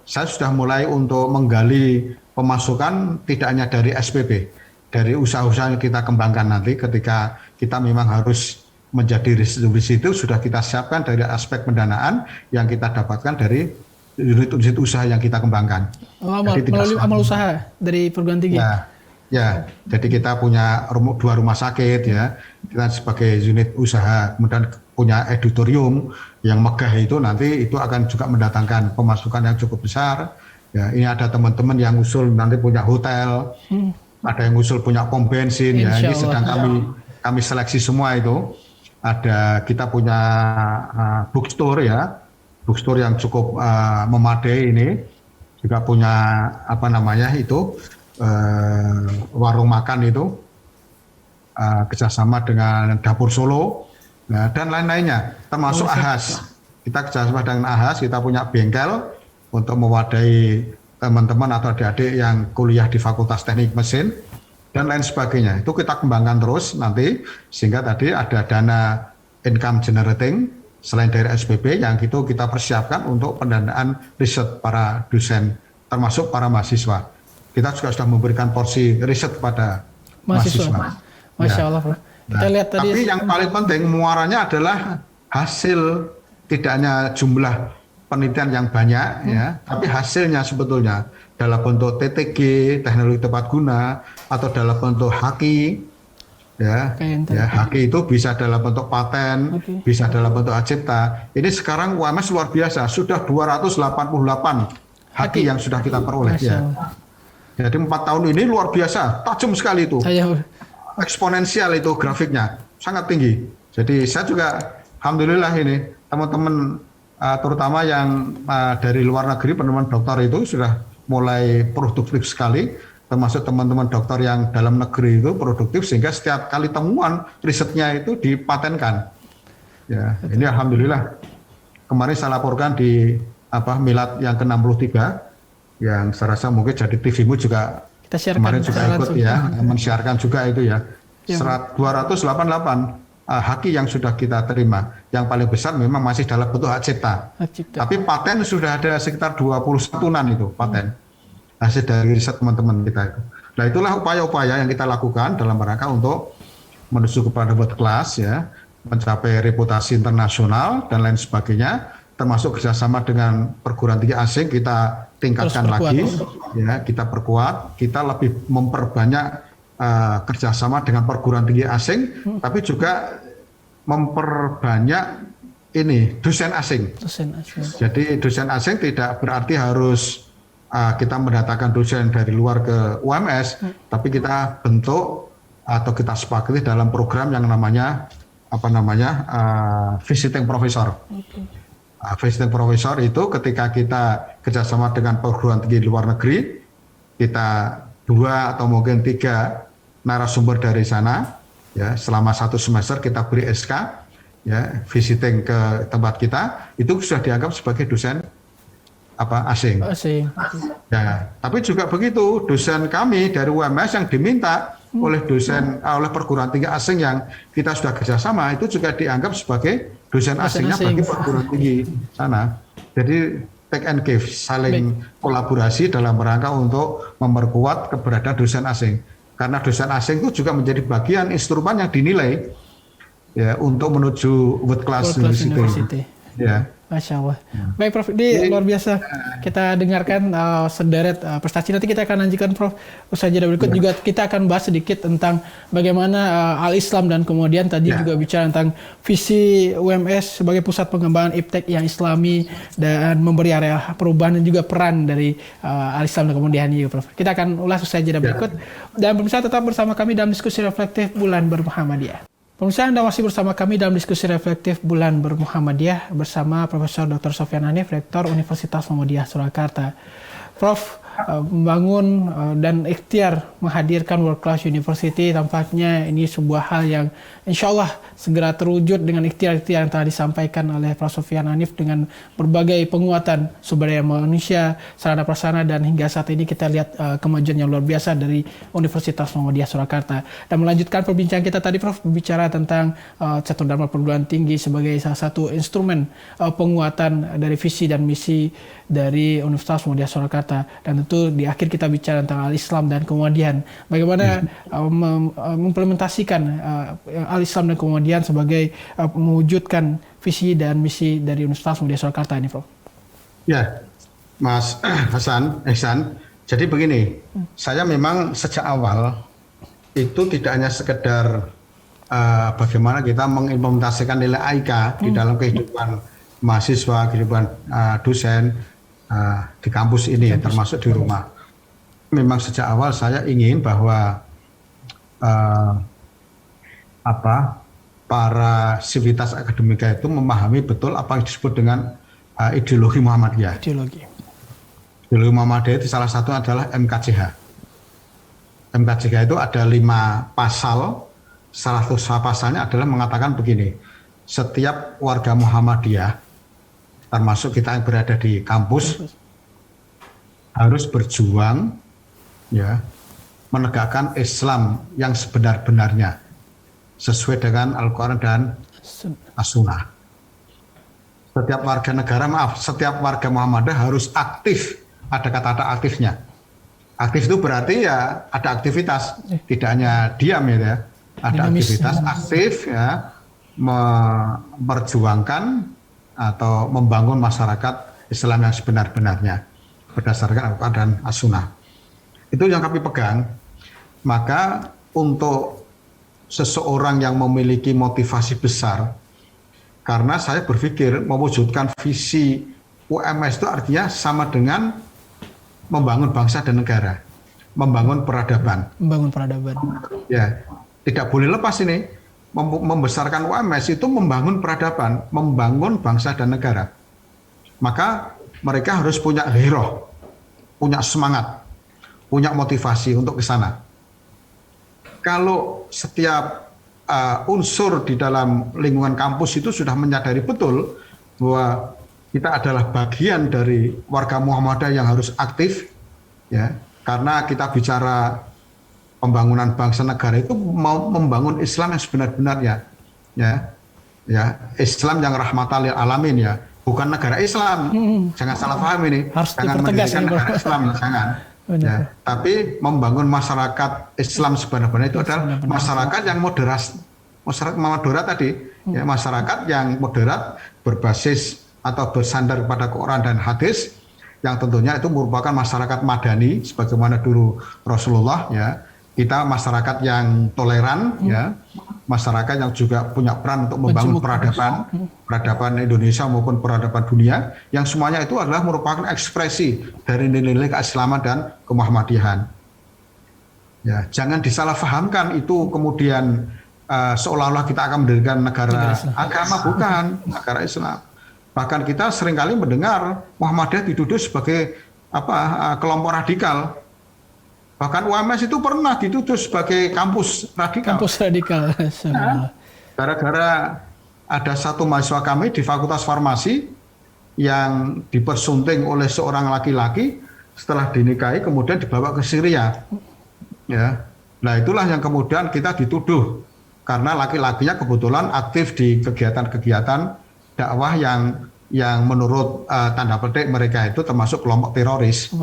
saya sudah mulai untuk menggali pemasukan tidak hanya dari SPP, dari usaha-usaha yang kita kembangkan nanti ketika kita memang harus menjadi riset itu sudah kita siapkan dari aspek pendanaan yang kita dapatkan dari unit-unit usaha yang kita kembangkan. Melalui amal usaha dari perguruan tinggi. Ya, jadi kita punya 2 rumah sakit ya, kita sebagai unit usaha, kemudian punya editorium yang megah itu nanti itu akan juga mendatangkan pemasukan yang cukup besar. Ya, ini ada teman-teman yang usul nanti punya hotel, ada yang usul punya pom bensin ya, ini sedang kami seleksi semua itu. Kita punya bookstore ya, bookstore yang cukup memadai ini, juga punya warung makan itu, kerjasama dengan Dapur Solo, dan lain-lainnya, termasuk AHAS. Kita kerjasama dengan AHAS, kita punya bengkel untuk mewadahi teman-teman atau adik-adik yang kuliah di Fakultas Teknik Mesin, dan lain sebagainya. Itu kita kembangkan terus nanti, sehingga tadi ada dana income generating, selain dari SPP, yang itu kita persiapkan untuk pendanaan riset para dosen, termasuk para mahasiswa. Kita juga sudah memberikan porsi riset kepada mahasiswa. Masya Allah, Prof. Kita lihat tadi. Tapi yang paling penting muaranya adalah hasil, tidak hanya jumlah penelitian yang banyak, ya, tapi hasilnya sebetulnya dalam bentuk TTG, teknologi tepat guna, atau dalam bentuk HAKI, ya, HAKI itu bisa dalam bentuk paten, bisa dalam bentuk hak cipta. Ini sekarang UMS luar biasa, sudah 288 HAKI yang sudah kita peroleh. Ya. Jadi 4 tahun ini luar biasa, tajam sekali itu, eksponensial itu grafiknya, sangat tinggi. Jadi saya juga, alhamdulillah ini teman-teman, terutama yang dari luar negeri, teman-teman dokter itu sudah mulai produktif sekali, termasuk teman-teman dokter yang dalam negeri itu produktif, sehingga setiap kali temuan risetnya itu dipatenkan. Ya, ini alhamdulillah. Kemarin saya laporkan di Milad yang ke-63, yang saya rasa mungkin jadi TV-mu juga kemarin juga ikut ya, mensiarkan juga itu ya. 288 HAKI yang sudah kita terima. Yang paling besar memang masih dalam bentuk hak cipta. Tapi paten sudah ada sekitar 21-an itu paten. Hasil dari riset teman-teman kita itu. Nah, itulah upaya-upaya yang kita lakukan dalam rangka untuk menuju kepada world class ya, mencapai reputasi internasional dan lain sebagainya, termasuk kerjasama dengan perguruan tinggi asing kita tingkatkan lagi, ya, kita perkuat, kita lebih memperbanyak kerjasama dengan perguruan tinggi asing, tapi juga memperbanyak ini dosen asing. Jadi dosen asing tidak berarti harus kita mendatangkan dosen dari luar ke UMS, tapi kita bentuk atau kita sepakati dalam program yang namanya visiting professor. Visiting professor itu ketika kita kerjasama dengan perguruan tinggi luar negeri, kita 2 atau mungkin 3 narasumber dari sana, ya, selama 1 semester kita beri SK, ya, visiting ke tempat kita, itu sudah dianggap sebagai dosen asing. Ya, tapi juga begitu, dosen kami dari UMS yang diminta oleh perguruan tinggi asing yang kita sudah kerjasama, itu juga dianggap sebagai dosen asingnya bagi perguruan tinggi sana. Jadi take and give, saling kolaborasi dalam rangka untuk memperkuat keberadaan dosen asing. Karena dosen asing itu juga menjadi bagian instrumen yang dinilai ya untuk menuju world class university. Ya. Masya Allah. Baik Prof, ini luar biasa kita dengarkan sederet prestasi. Nanti kita akan lanjutkan Prof. Usai jeda berikut juga kita akan bahas sedikit tentang bagaimana Al-Islam dan kemudian tadi juga bicara tentang visi UMS sebagai pusat pengembangan iptek yang Islami dan memberi area perubahan dan juga peran dari Al-Islam dan kemudian juga Prof. Kita akan ulas usai jeda berikut dan pemirsa tetap bersama kami dalam diskusi reflektif Bulan Bermuhammadiyah. Pemirsa, Anda masih bersama kami dalam diskusi reflektif Bulan Bermuhammadiyah bersama Profesor Dr. Sofyan Hanif, Rektor Universitas Muhammadiyah Surakarta. Prof, membangun dan ikhtiar menghadirkan World Class University tampaknya ini sebuah hal yang insya Allah segera terwujud dengan ikhtiar-ikhtiar yang telah disampaikan oleh Prof. Sofyan Hanif dengan berbagai penguatan sumber daya manusia, sarana prasarana, dan hingga saat ini kita lihat kemajuan yang luar biasa dari Universitas Muhammadiyah Surakarta. Dan melanjutkan perbincangan kita tadi Prof, berbicara tentang catur dharma perguruan tinggi sebagai salah satu instrumen penguatan dari visi dan misi dari Universitas Muhammadiyah Surakarta, dan tentu di akhir kita bicara tentang al-Islam dan kemudian bagaimana mengimplementasikan al-Islam dan kemudian sebagai mewujudkan visi dan misi dari Universitas Muhammadiyah Surakarta ini, Prof. Ya, Mas Ihsan. Jadi begini, saya memang sejak awal itu tidak hanya sekedar bagaimana kita mengimplementasikan nilai AIK di dalam kehidupan mahasiswa, kehidupan dosen di kampus ini, termasuk di rumah. Memang sejak awal saya ingin bahwa para sivitas akademika itu memahami betul apa yang disebut dengan ideologi Muhammadiyah. Ideologi Muhammadiyah itu salah satu adalah MKCH. MKCH itu ada 5 pasal. Salah satu pasalnya adalah mengatakan begini, setiap warga Muhammadiyah, termasuk kita yang berada di kampus, harus berjuang ya menegakkan Islam yang sebenar-benarnya sesuai dengan Al-Quran dan As-Sunnah. Setiap warga Muhammadiyah harus aktif. Ada kata-kata aktifnya. Aktif itu berarti ya ada aktivitas, tidak hanya diam ya. Ada aktivitas aktif ya, memperjuangkan atau membangun masyarakat Islam yang sebenar-benarnya berdasarkan Al-Quran dan As-Sunnah. Itu yang kami pegang. Maka untuk seseorang yang memiliki motivasi besar, karena saya berpikir mewujudkan visi UMS itu artinya sama dengan membangun bangsa dan negara, membangun peradaban. Ya, tidak boleh lepas ini. Membesarkan UMS itu membangun peradaban, membangun bangsa dan negara. Maka mereka harus punya gairah, punya semangat, punya motivasi untuk ke sana. Kalau setiap unsur di dalam lingkungan kampus itu sudah menyadari betul bahwa kita adalah bagian dari warga Muhammadiyah yang harus aktif, ya, karena kita bicara pembangunan bangsa negara itu mau membangun Islam yang sebenar-benarnya, ya, Islam yang rahmatan lil alamin, ya, bukan negara Islam, jangan salah paham ini, jangan mendirikan negara Islam, jangan, ya, tapi membangun masyarakat Islam sebenar-benarnya itu adalah masyarakat yang moderat tadi, ya, masyarakat yang moderat berbasis atau bersandar kepada Quran dan hadis, yang tentunya itu merupakan masyarakat madani sebagaimana dulu Rasulullah, ya. Kita masyarakat yang toleran, ya, masyarakat yang juga punya peran untuk membangun peradaban Indonesia maupun peradaban dunia, yang semuanya itu adalah merupakan ekspresi dari nilai-nilai keislaman dan kemuhammadiyahan. Ya, jangan disalahfahamkan itu kemudian seolah-olah kita akan mendirikan negara agama, bukan, negara Islam. Bahkan kita seringkali mendengar Muhammadiyah dituduh sebagai kelompok radikal. Bahkan UMS itu pernah dituduh sebagai kampus radikal. Nah, gara-gara ada satu mahasiswa kami di Fakultas Farmasi yang dipersunting oleh seorang laki-laki setelah dinikahi kemudian dibawa ke Syria. Ya. Nah, itulah yang kemudian kita dituduh karena laki-lakinya kebetulan aktif di kegiatan-kegiatan dakwah yang menurut tanda petik mereka itu termasuk kelompok teroris.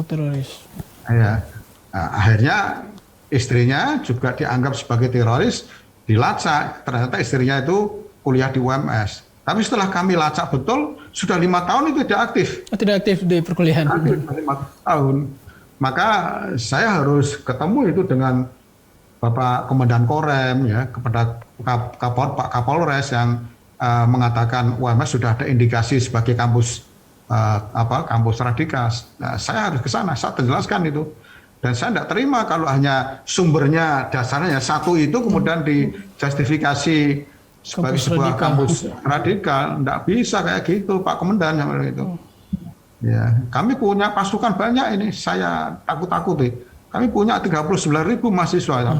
Ya. Nah, akhirnya istrinya juga dianggap sebagai teroris, dilacak. Ternyata istrinya itu kuliah di UMS. Tapi setelah kami lacak betul, sudah 5 tahun itu tidak aktif. Tidak aktif di perkuliahan. 5 tahun. Maka saya harus ketemu itu dengan Bapak Komandan Korem, ya, kepada Pak Kapolres yang mengatakan UMS sudah ada indikasi sebagai kampus kampus radikal. Nah, saya harus ke sana, saya jelaskan itu. Dan saya tidak terima kalau hanya sumbernya dasarnya satu itu kemudian dijustifikasi sebagai sebuah kampus radikal. Tidak bisa kayak gitu, Pak Komandan, itu. Ya, kami punya pasukan banyak ini, saya takut-takuti. Kami punya 39.000 mahasiswa.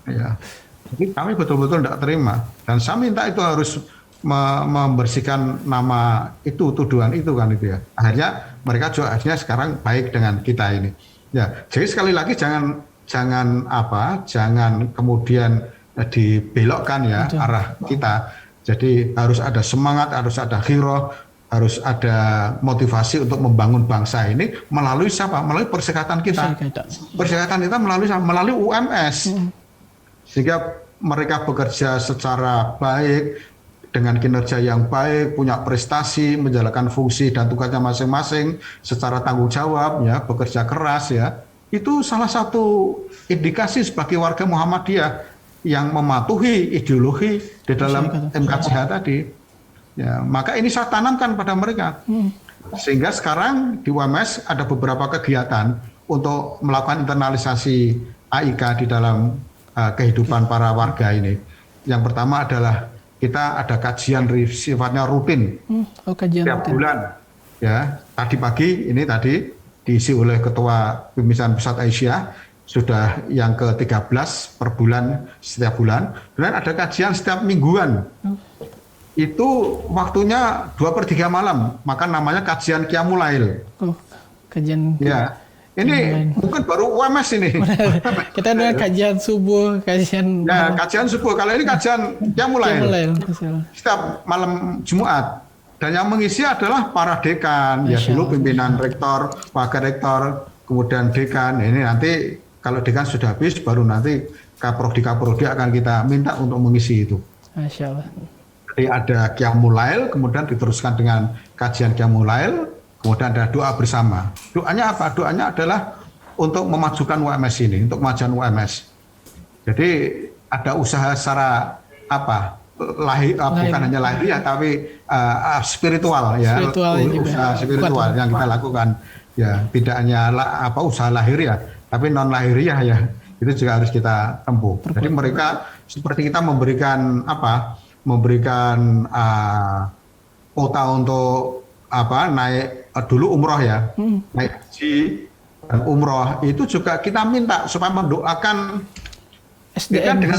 Ya. Jadi kami betul-betul tidak terima. Dan saya minta itu harus membersihkan nama itu, tuduhan itu kan itu ya. Akhirnya mereka juga akhirnya sekarang baik dengan kita ini. Ya, jadi sekali lagi jangan kemudian dibelokkan ya arah kita. Jadi harus ada semangat, harus ada ghirah, harus ada motivasi untuk membangun bangsa ini melalui siapa? Melalui perserikatan kita. Perserikatan kita melalui UMS. Sehingga mereka bekerja secara baik, dengan kinerja yang baik, punya prestasi, menjalankan fungsi dan tugasnya masing-masing secara tanggung jawab, ya, bekerja keras, ya. Itu salah satu indikasi sebagai warga Muhammadiyah yang mematuhi ideologi di dalam MKCH tadi. Ya, maka ini saya tanamkan pada mereka. Sehingga sekarang di UMS ada beberapa kegiatan untuk melakukan internalisasi AIK di dalam kehidupan para warga ini. Yang pertama adalah kita ada kajian sifatnya rutin. Setiap bulan. Ya, tadi pagi ini tadi diisi oleh Ketua Pimpinan Pusat Aisyah, sudah yang ke-13 per bulan setiap bulan. Dan ada kajian setiap mingguan. Itu waktunya 2/3 malam, maka namanya kajian Qiyamul Lail. Kajian. Ya, ini mungkin baru UMS ini. Kita dengan kajian subuh, kajian. Ya, kajian subuh. Kalau ini kajian Qiyamul Lail. Setiap malam Jumat. Dan yang mengisi adalah para dekan, ya dulu pimpinan rektor, wakil rektor, kemudian dekan. Ini nanti kalau dekan sudah habis, baru nanti kaprodi akan kita minta untuk mengisi itu. Masya Allah. Jadi ada Qiyamul Lail, kemudian diteruskan dengan kajian Qiyamul Lail, kemudian ada doa bersama. Doanya apa? Doanya adalah untuk memajukan UMS ini, untuk kemajuan UMS. Jadi ada usaha secara apa? Bukan hanya lahiriah, tapi spiritual, ya. Usaha spiritual yang kita lakukan. Ya, tidak hanya usaha lahiriah, tapi non lahiriah, ya. Itu juga harus kita tempuh. Jadi mereka seperti kita memberikan memberikan kuota untuk naik dulu umroh, ya, naik haji dan umroh itu juga kita minta supaya mendoakan SDM dengan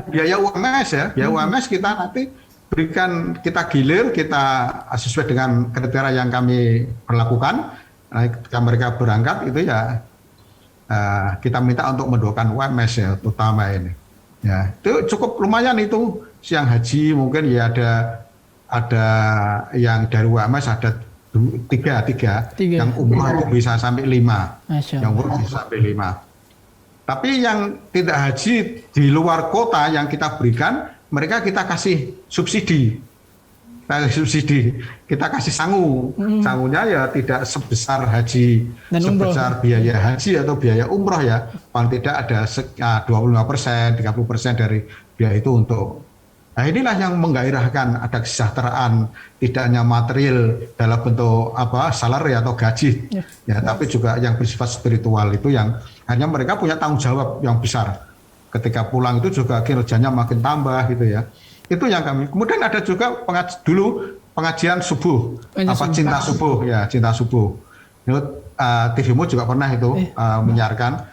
biaya UMS, ya, biaya UMS kita nanti berikan, kita gilir, kita sesuai dengan kriteria yang kami berlakukan. Ketika mereka berangkat itu, ya, kita minta untuk mendoakan UMS, ya, terutama ini. Ya, itu cukup lumayan itu. Siang haji mungkin ya ada yang dari UMS ada tiga. Yang umroh itu bisa sampai 5. Yang umroh bisa sampai 5. Tapi yang tidak haji di luar kota yang kita berikan, mereka kita kasih subsidi. Kita kasih sangu. Sangunya ya tidak sebesar haji, sebesar biaya haji atau biaya umroh, ya. Paling tidak ada 25%, 30% dari biaya itu untuk. Nah, inilah yang menggairahkan ada kesejahteraan, tidak hanya material dalam bentuk salary atau gaji, ya, tapi juga yang bersifat spiritual itu yang hanya mereka punya tanggung jawab yang besar. Ketika pulang itu juga kinerjanya makin tambah, gitu, ya. Itu yang kami. Kemudian ada juga pengajian subuh, cinta subuh, ya, cinta subuh. Itu TVmu juga pernah itu menyiarkan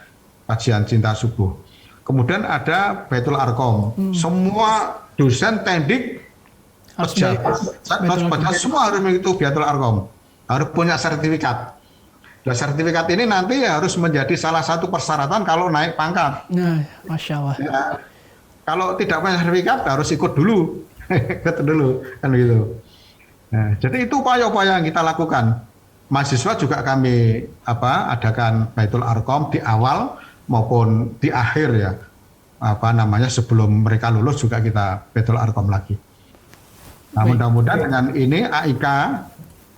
kajian cinta subuh. Kemudian ada Baitul Arqam. Semua dosen, tendik, pejabat, semua harus mengikuti Baitul Arqam. Harus punya sertifikat. Nah, sertifikat ini nanti harus menjadi salah satu persyaratan kalau naik pangkat. Nah, Masya Allah. Ya, kalau tidak punya sertifikat harus ikut dulu. Kan gitu. Nah, jadi itu upaya-upaya yang kita lakukan. Mahasiswa juga kami adakan Baitul Arqam di awal maupun di akhir, ya. Sebelum mereka lulus juga kita Baitul Arqam lagi. Nah, mudah-mudahan dengan ini AIK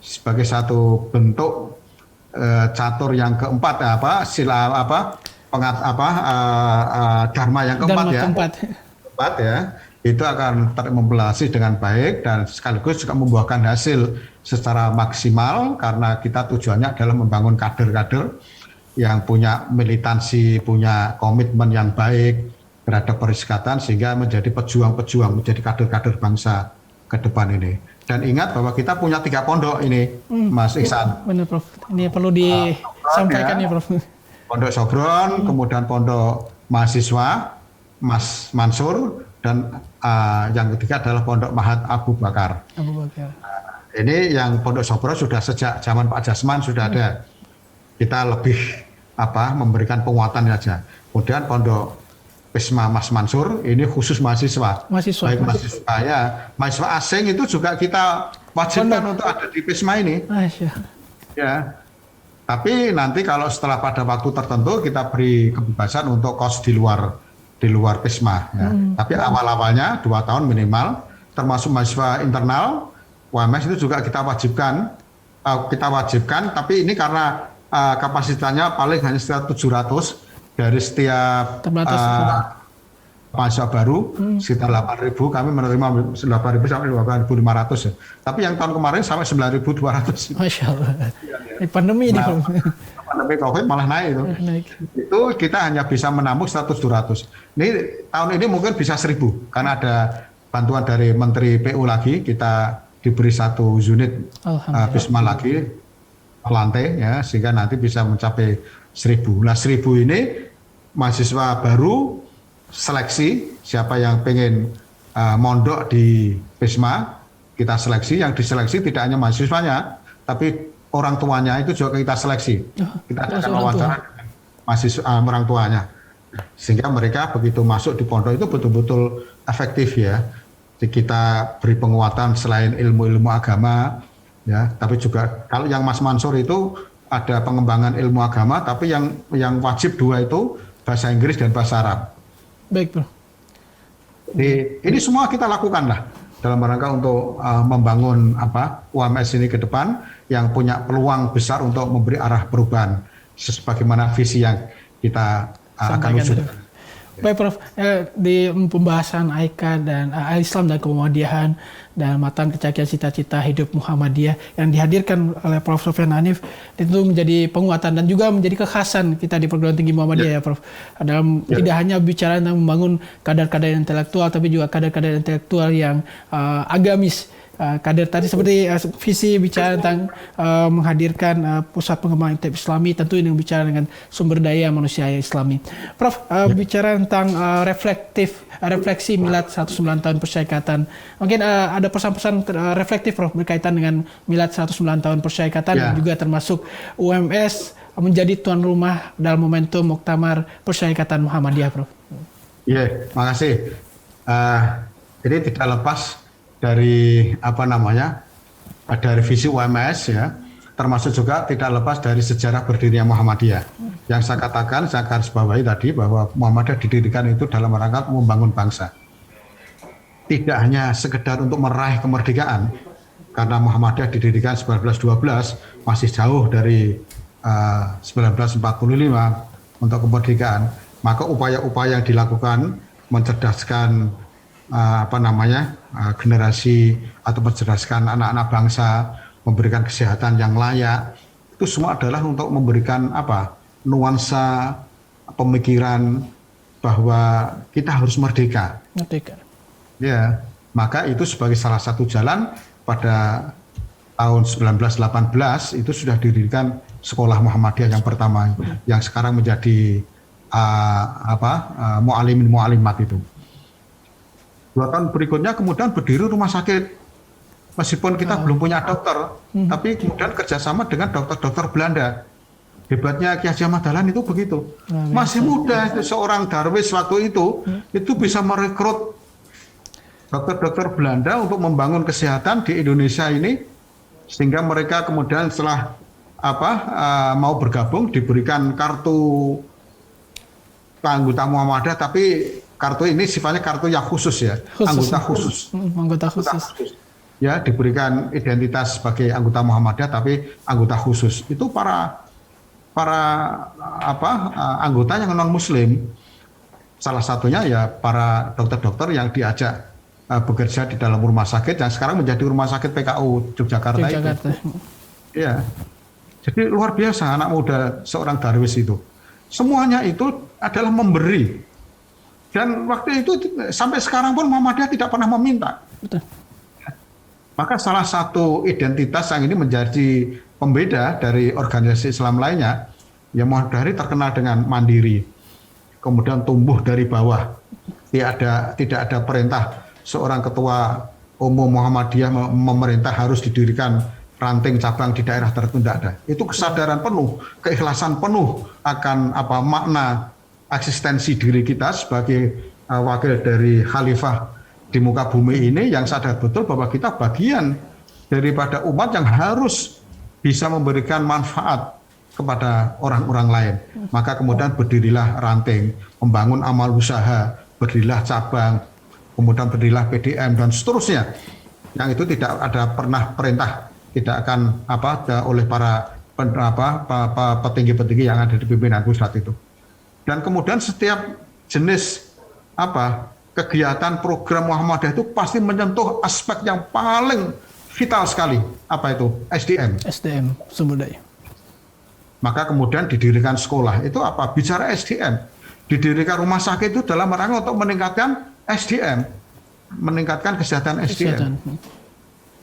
sebagai satu bentuk catur yang keempat, dharma yang keempat, ya, itu akan terimplementasi dengan baik dan sekaligus juga membuahkan hasil secara maksimal karena kita tujuannya adalah membangun kader-kader yang punya militansi, punya komitmen yang baik terhadap perserikatan sehingga menjadi pejuang-pejuang, menjadi kader-kader bangsa ke depan ini. Dan ingat bahwa kita punya 3 pondok ini, Mas Ihsan. Benar, Prof. Ini perlu disampaikan, ya, Prof. Pondok Sobron, kemudian pondok mahasiswa, Mas Mansur, dan yang ketiga adalah pondok Mahat Abu Bakar. Ini yang pondok Sobron sudah sejak zaman Pak Jasman sudah ada. Kita lebih memberikan penguatan saja. Kemudian pondok Wisma Mas Mansur ini khusus mahasiswa. Baik mahasiswa, ya, mahasiswa asing itu juga kita wajibkan untuk ada di PISMA ini. Masya. Ya. Tapi nanti kalau setelah pada waktu tertentu kita beri kebebasan untuk kos di luar PISMA. Ya. Tapi awal-awalnya 2 tahun minimal, termasuk mahasiswa internal, UMS itu juga kita wajibkan. Tapi ini karena kapasitasnya paling hanya sekitar 700 dari setiap mahasiswa baru, sekitar 8.000, kami menerima 8.000 sampai 8.500 ya. Tapi yang tahun kemarin sampai 9.200. Masya Allah. Pandemi ini. Pandemi COVID malah naik itu. Itu kita hanya bisa menampung 100-200. Ini tahun ini mungkin bisa 1.000 karena ada bantuan dari Menteri PU lagi, kita diberi 1 unit PISMA lagi lantai ya, sehingga nanti bisa mencapai 1.000. Nah 1.000 ini mahasiswa baru seleksi, siapa yang pengen mondok di PISMA kita seleksi. Yang diseleksi tidak hanya mahasiswanya, tapi orang tuanya itu juga kita seleksi. Kita akan wawancara dengan mahasiswa orang tuanya, sehingga mereka begitu masuk di pondok itu betul-betul efektif ya. Jadi kita beri penguatan selain ilmu-ilmu agama ya, tapi juga kalau yang Mas Mansur itu ada pengembangan ilmu agama, tapi yang wajib 2 itu bahasa Inggris dan bahasa Arab. Baik, Bro. Ini semua kita lakukan lah dalam rangka untuk membangun UMS ini ke depan yang punya peluang besar untuk memberi arah perubahan sebagaimana visi yang kita akan wujudkan. Baik, Prof. Di pembahasan AIKA dan Islam dan Kemuhamadiyahan dan matang kecakian cita-cita hidup Muhammadiyah yang dihadirkan oleh Prof. Sofyan Hanif itu menjadi penguatan dan juga menjadi kekhasan kita di perguruan tinggi Muhammadiyah ya, Prof. Dalam tidak hanya bicara tentang membangun kadar-kadar intelektual, tapi juga kadar-kadar intelektual yang agamis. Kader tadi seperti visi bicara tentang menghadirkan pusat pengembangan intip Islami, tentu ini bicara dengan sumber daya manusia Islami. Prof, bicara tentang refleksi milad 109 tahun Persyarikatan. Mungkin ada pesan-pesan reflektif, Prof, berkaitan dengan milad 109 tahun Persyarikatan dan juga termasuk UMS menjadi tuan rumah dalam momentum Muktamar Persyarikatan Muhammadiyah, Prof. Iya, makasih. Ini tidak lepas dari dari visi UMS ya, termasuk juga tidak lepas dari sejarah berdirinya Muhammadiyah. Yang saya katakan, saya garis bawahi tadi bahwa Muhammadiyah didirikan itu dalam rangka membangun bangsa. Tidak hanya sekedar untuk meraih kemerdekaan, karena Muhammadiyah didirikan 1912, masih jauh dari 1945 untuk kemerdekaan. Maka upaya-upaya yang dilakukan mencerdaskan generasi atau mencerdaskan anak-anak bangsa, memberikan kesehatan yang layak, itu semua adalah untuk memberikan nuansa pemikiran bahwa kita harus merdeka. Ya, maka itu sebagai salah satu jalan pada tahun 1918 itu sudah didirikan sekolah Muhammadiyah yang pertama, yang sekarang menjadi mu'alimin mu'alimat itu. 2 tahun berikutnya kemudian berdiri rumah sakit. Meskipun kita belum punya dokter, tapi kemudian kerjasama dengan dokter-dokter Belanda. Hebatnya Ki Haji Ahmad Dahlan itu begitu. Masih muda itu seorang Darwis waktu itu bisa merekrut dokter-dokter Belanda untuk membangun kesehatan di Indonesia ini, sehingga mereka kemudian setelah mau bergabung diberikan kartu anggota Muhammadiyah, tapi kartu ini sifatnya kartu yang khusus ya, anggota khusus. Ya, diberikan identitas sebagai anggota Muhammadiyah tapi anggota khusus. Itu para anggota yang non muslim. Salah satunya ya para dokter-dokter yang diajak bekerja di dalam rumah sakit yang sekarang menjadi rumah sakit PKU Yogyakarta. Itu. Ya. Jadi luar biasa anak muda seorang Darwis itu. Semuanya itu adalah memberi. Dan waktu itu sampai sekarang pun Muhammadiyah tidak pernah meminta. Betul. Maka salah satu identitas yang ini menjadi pembeda dari organisasi Islam lainnya, ya Muhammadiyah terkenal dengan mandiri, kemudian tumbuh dari bawah. Tidak ada perintah seorang ketua umum Muhammadiyah memerintah harus didirikan ranting cabang di daerah tertentu, tidak ada. Itu kesadaran penuh, keikhlasan penuh akan makna eksistensi diri kita sebagai wakil dari khalifah di muka bumi ini, yang sadar betul bahwa kita bagian daripada umat yang harus bisa memberikan manfaat kepada orang-orang lain. Maka kemudian berdirilah ranting, membangun amal usaha, berdirilah cabang, kemudian berdirilah PDM dan seterusnya. Yang itu tidak ada pernah perintah, tidak akan oleh para petinggi-petinggi yang ada di pimpinan pusat itu. Dan kemudian setiap jenis kegiatan program Muhammadiyah itu pasti menyentuh aspek yang paling vital sekali. Apa itu? SDM. SDM, sumber daya. Maka kemudian didirikan sekolah. Itu apa? Bicara SDM. Didirikan rumah sakit itu dalam rangka untuk meningkatkan SDM. Meningkatkan kesehatan SDM.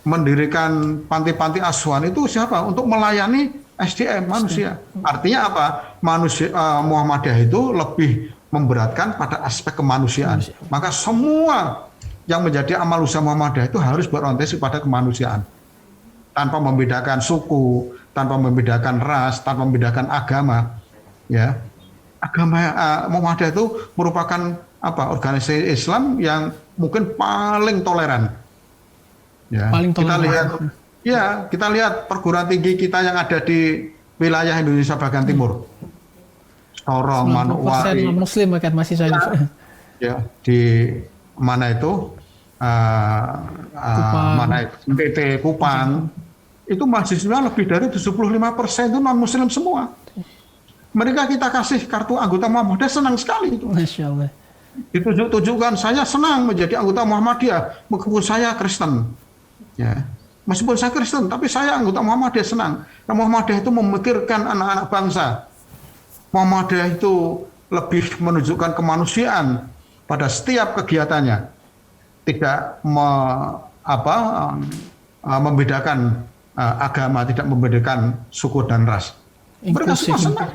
Mendirikan panti-panti asuhan itu siapa? Untuk melayani SDM manusia. Artinya apa? Muhammadiyah itu lebih memberatkan pada aspek kemanusiaan. Maka semua yang menjadi amal usaha Muhammadiyah itu harus berorientasi pada kemanusiaan. Tanpa membedakan suku, tanpa membedakan ras, tanpa membedakan agama. Ya. Agama Muhammadiyah itu merupakan organisasi Islam yang mungkin paling toleran. Ya. Paling toleran. Kita lihat perguruan tinggi kita yang ada di wilayah Indonesia bagian timur. Sorong, Manokwari. Muslim kan masih saya. Ya, di mana itu? Mana itu? NTT, Kupang. Itu mahasiswa lebih dari 75% itu non Muslim semua. Mereka kita kasih kartu anggota Muhammadiyah, senang sekali itu. Masya Allah. Ditunjukkan saya senang menjadi anggota Muhammadiyah, meskipun saya Kristen. Ya. Meskipun saya Kristen, tapi saya anggota Muhammadiyah senang. Karena Muhammadiyah itu memikirkan anak-anak bangsa. Muhammadiyah itu lebih menunjukkan kemanusiaan pada setiap kegiatannya. Tidak membedakan agama, tidak membedakan suku dan ras. Mereka semua senang.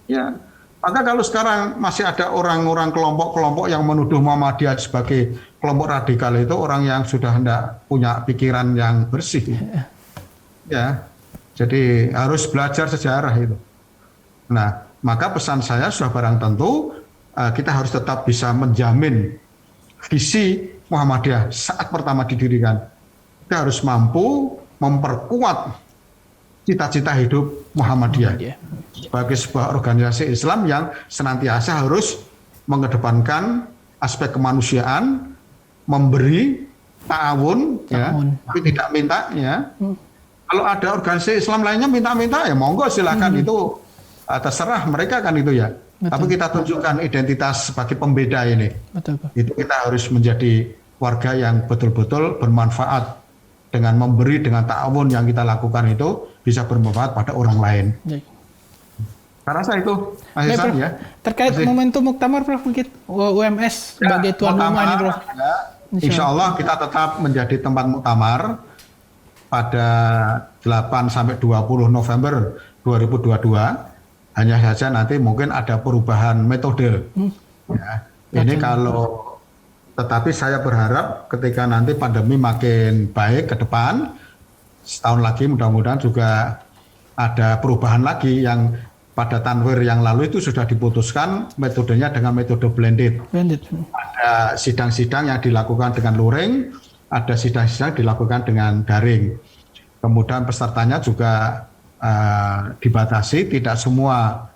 Ya. Maka kalau sekarang masih ada orang-orang kelompok-kelompok yang menuduh Muhammadiyah sebagai kelompok radikal, itu orang yang sudah tidak punya pikiran yang bersih. Ya. Jadi harus belajar sejarah itu. Nah, maka pesan saya sudah barang tentu kita harus tetap bisa menjamin visi Muhammadiyah saat pertama didirikan. Kita harus mampu memperkuat cita-cita hidup Muhammadiyah sebagai sebuah organisasi Islam yang senantiasa harus mengedepankan aspek kemanusiaan, memberi ta'awun, ya, tapi tidak minta. Ya. Kalau ada organisasi Islam lainnya minta-minta, ya monggo silakan, itu terserah mereka kan itu ya. Betul. Tapi kita tunjukkan identitas sebagai pembeda ini. Betul. Itu kita harus menjadi warga yang betul-betul bermanfaat. Dengan memberi, dengan ta'awun yang kita lakukan itu bisa bermanfaat pada orang lain. Saya rasa itu, Mas Ihsan, ya. Terkait momentum Muktamar, Prof, mungkin UMS sebagai tuan rumah ini, Prof. Ya, insya Allah kita tetap menjadi tempat muktamar pada 8-20 November 2022. Hanya saja nanti mungkin ada perubahan metode. Ya. Ini kalau tetapi saya berharap ketika nanti pandemi makin baik ke depan, setahun lagi mudah-mudahan juga ada perubahan lagi yang pada Tanwir yang lalu itu sudah diputuskan metodenya dengan metode blended. Ada sidang-sidang yang dilakukan dengan luring, ada sidang-sidang dilakukan dengan daring. Kemudian pesertanya juga dibatasi, tidak semua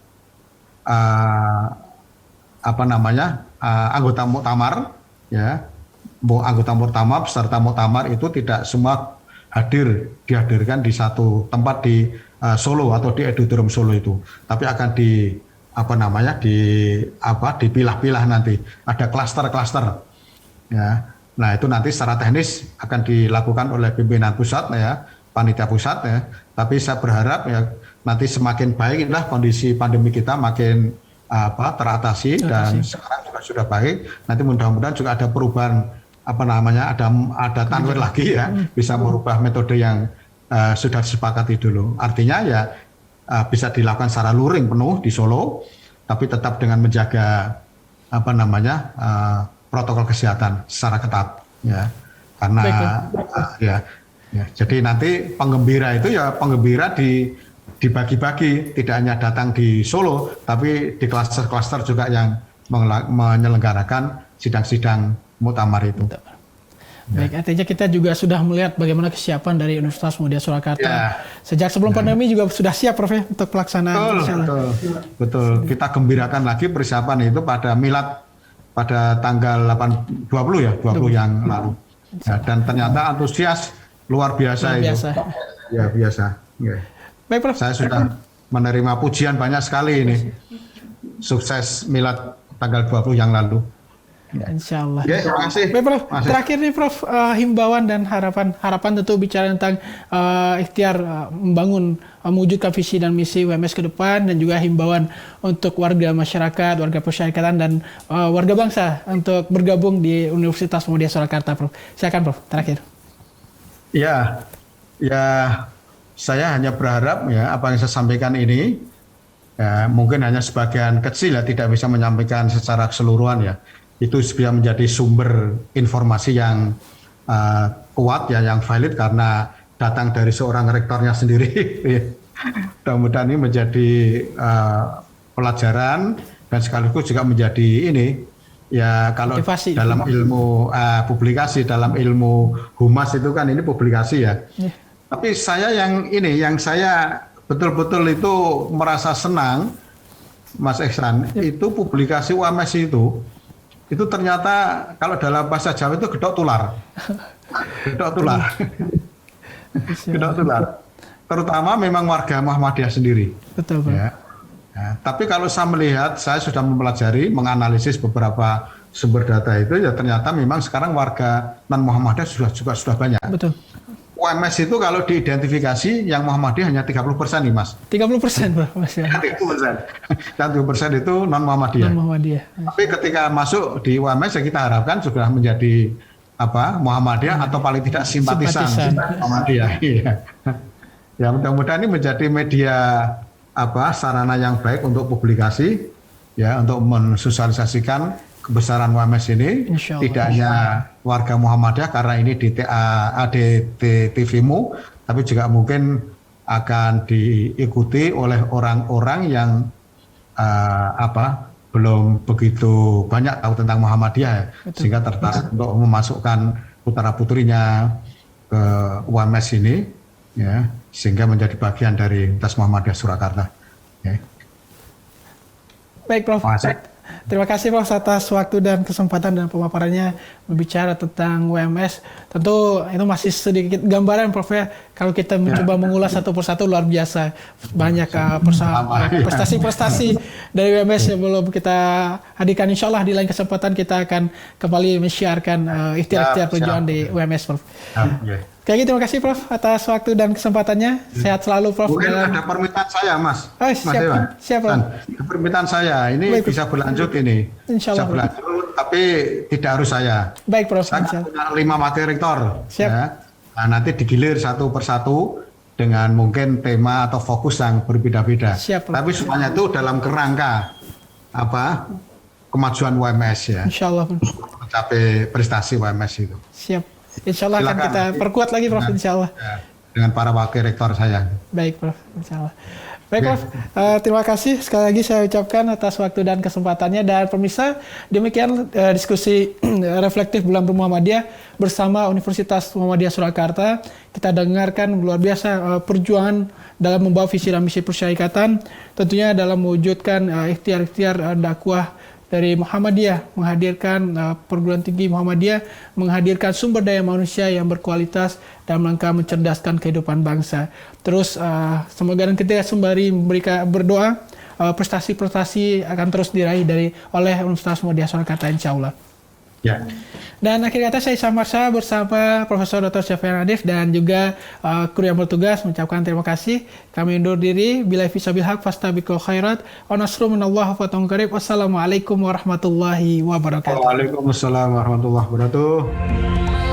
anggota muktamar. Ya, anggota muktamar, peserta muktamar itu tidak semua dihadirkan di satu tempat di Solo atau di Auditorium Solo itu, tapi akan dipilah-pilah nanti, ada klaster-klaster. Ya, nah itu nanti secara teknis akan dilakukan oleh pimpinan pusat, ya, panitia pusat, ya. Tapi saya berharap ya nanti semakin baik inilah kondisi pandemi kita makin teratasi dan sekarang juga sudah baik. Nanti mudah-mudahan juga ada perubahan ada Tanwir lagi, ya, bisa merubah metode yang sudah disepakati dulu. Artinya ya bisa dilakukan secara luring penuh di Solo, tapi tetap dengan menjaga protokol kesehatan secara ketat, ya. Karena jadi nanti penggembira itu ya penggembira dibagi-bagi, tidak hanya datang di Solo, tapi di klaster-klaster juga yang menyelenggarakan sidang-sidang muktamar itu. Baik, artinya kita juga sudah melihat bagaimana kesiapan dari Universitas Muhammadiyah Surakarta. Sejak sebelum pandemi juga sudah siap, Prof, ya, untuk pelaksanaan. Betul. Kita gembirakan lagi persiapan itu pada milad pada tanggal 20 yang lalu. Ya, dan ternyata antusias luar biasa itu. Ya, biasa. Ya. Baik, Prof. Saya sudah menerima pujian banyak sekali ini. Sukses milad tanggal 20 yang lalu. Insya Allah. Ya, terima kasih. Baik, Prof. Terakhir nih, Prof, himbauan dan harapan tentu bicara tentang ikhtiar membangun, mewujudkan visi dan misi UMS ke depan, dan juga himbauan untuk warga masyarakat, warga persyarikatan, dan warga bangsa untuk bergabung di Universitas Muhammadiyah Surakarta, Prof. Silakan, Prof. Terakhir. Ya, saya hanya berharap ya apa yang saya sampaikan ini ya, mungkin hanya sebagian kecil ya, tidak bisa menyampaikan secara keseluruhan ya. Itu bisa menjadi sumber informasi yang kuat ya, yang valid karena datang dari seorang rektornya sendiri. Mudah-mudahan ini menjadi pelajaran dan sekaligus juga menjadi ini ya, kalau motivasi, dalam ilmu publikasi, dalam ilmu humas itu kan ini publikasi ya. Tapi saya yang saya betul-betul itu merasa senang, Mas Ihsan, itu publikasi UMS itu ternyata kalau dalam bahasa Jawa itu gedok tular. Gedok tular. Gedok tular. Terutama memang warga Muhammadiyah sendiri. Betul, Pak. Ya. Ya, tapi kalau saya melihat, saya sudah mempelajari, menganalisis beberapa sumber data itu, ya ternyata memang sekarang warga non-Muhammadiyah sudah banyak. Betul. UMS itu kalau diidentifikasi yang Muhammadiyah hanya 30% nih, Mas. 30%, Bro. 30% itu non-Muhammadiyah. Tapi ketika masuk di UMS, ya kita harapkan sudah menjadi Muhammadiyah atau paling tidak simpatisan Muhammadiyah. Iya. Ya, mudah-mudahan ini menjadi media sarana yang baik untuk publikasi, ya, untuk mensosialisasikan kebesaran UMS ini, tidak hanya warga Muhammadiyah karena ini di TVMU, tapi juga mungkin akan diikuti oleh orang-orang yang belum begitu banyak tahu tentang Muhammadiyah, sehingga tertarik untuk memasukkan putra-putrinya ke UMS ini, ya, sehingga menjadi bagian dari Universitas Muhammadiyah Surakarta. Okay. Baik, Prof. Terima kasih, Prof, atas waktu dan kesempatan dan pemaparannya berbicara tentang UMS. Tentu itu masih sedikit gambaran, Prof, ya. Kalau kita mencoba mengulas satu persatu luar biasa. Banyak prestasi-prestasi dari UMS yang belum kita hadirkan. Insya Allah di lain kesempatan kita akan kembali men-syiarkan ikhtiar-ikhtiar perjuangan di UMS, Prof. Oke, terima kasih, Prof, atas waktu dan kesempatannya. Sehat selalu, Prof. Mungkin ada permintaan saya, Mas. Siap, Prof. Permintaan saya, ini baik, bisa berlanjut ini. Insya Allah. Bisa berlanjut, tapi tidak harus saya. Baik, Prof. Saya punya 5 wakil rektor. Siap. Ya. Nah, nanti digilir satu persatu dengan mungkin tema atau fokus yang berbeda-beda. Tapi semuanya itu dalam kerangka kemajuan UMS ya. Insya Allah. Mencapai prestasi UMS itu. Siap. Insya Allah akan kita perkuat lagi, Prof. Insya Allah. Dengan para wakil rektor saya. Baik, Prof. Insya Allah. Baik, Prof. Terima kasih sekali lagi saya ucapkan atas waktu dan kesempatannya. Dan pemirsa, demikian diskusi reflektif Bulan Muhammadiyah bersama Universitas Muhammadiyah Surakarta. Kita dengarkan luar biasa perjuangan dalam membawa visi dan misi persyarikatan, tentunya dalam mewujudkan ikhtiar-ikhtiar dakwah dari Muhammadiyah, menghadirkan perguruan tinggi Muhammadiyah, menghadirkan sumber daya manusia yang berkualitas dalam rangka mencerdaskan kehidupan bangsa. Terus semoga dan kita sembari berdoa prestasi-prestasi akan terus diraih oleh Universitas Muhammadiyah Surakarta, insya Allah. Ya. Dan akhir kata saya Syam Marsha bersama Profesor Dr. Syafian Nadif dan juga kru yang bertugas mengucapkan terima kasih. Kami undur diri. Billahi fisabil haq fastabiqul khairat. Wa nasru minallah wa fatahun qarib. Wassalamualaikum warahmatullahi wabarakatuh. Waalaikumsalam warahmatullahi wabarakatuh.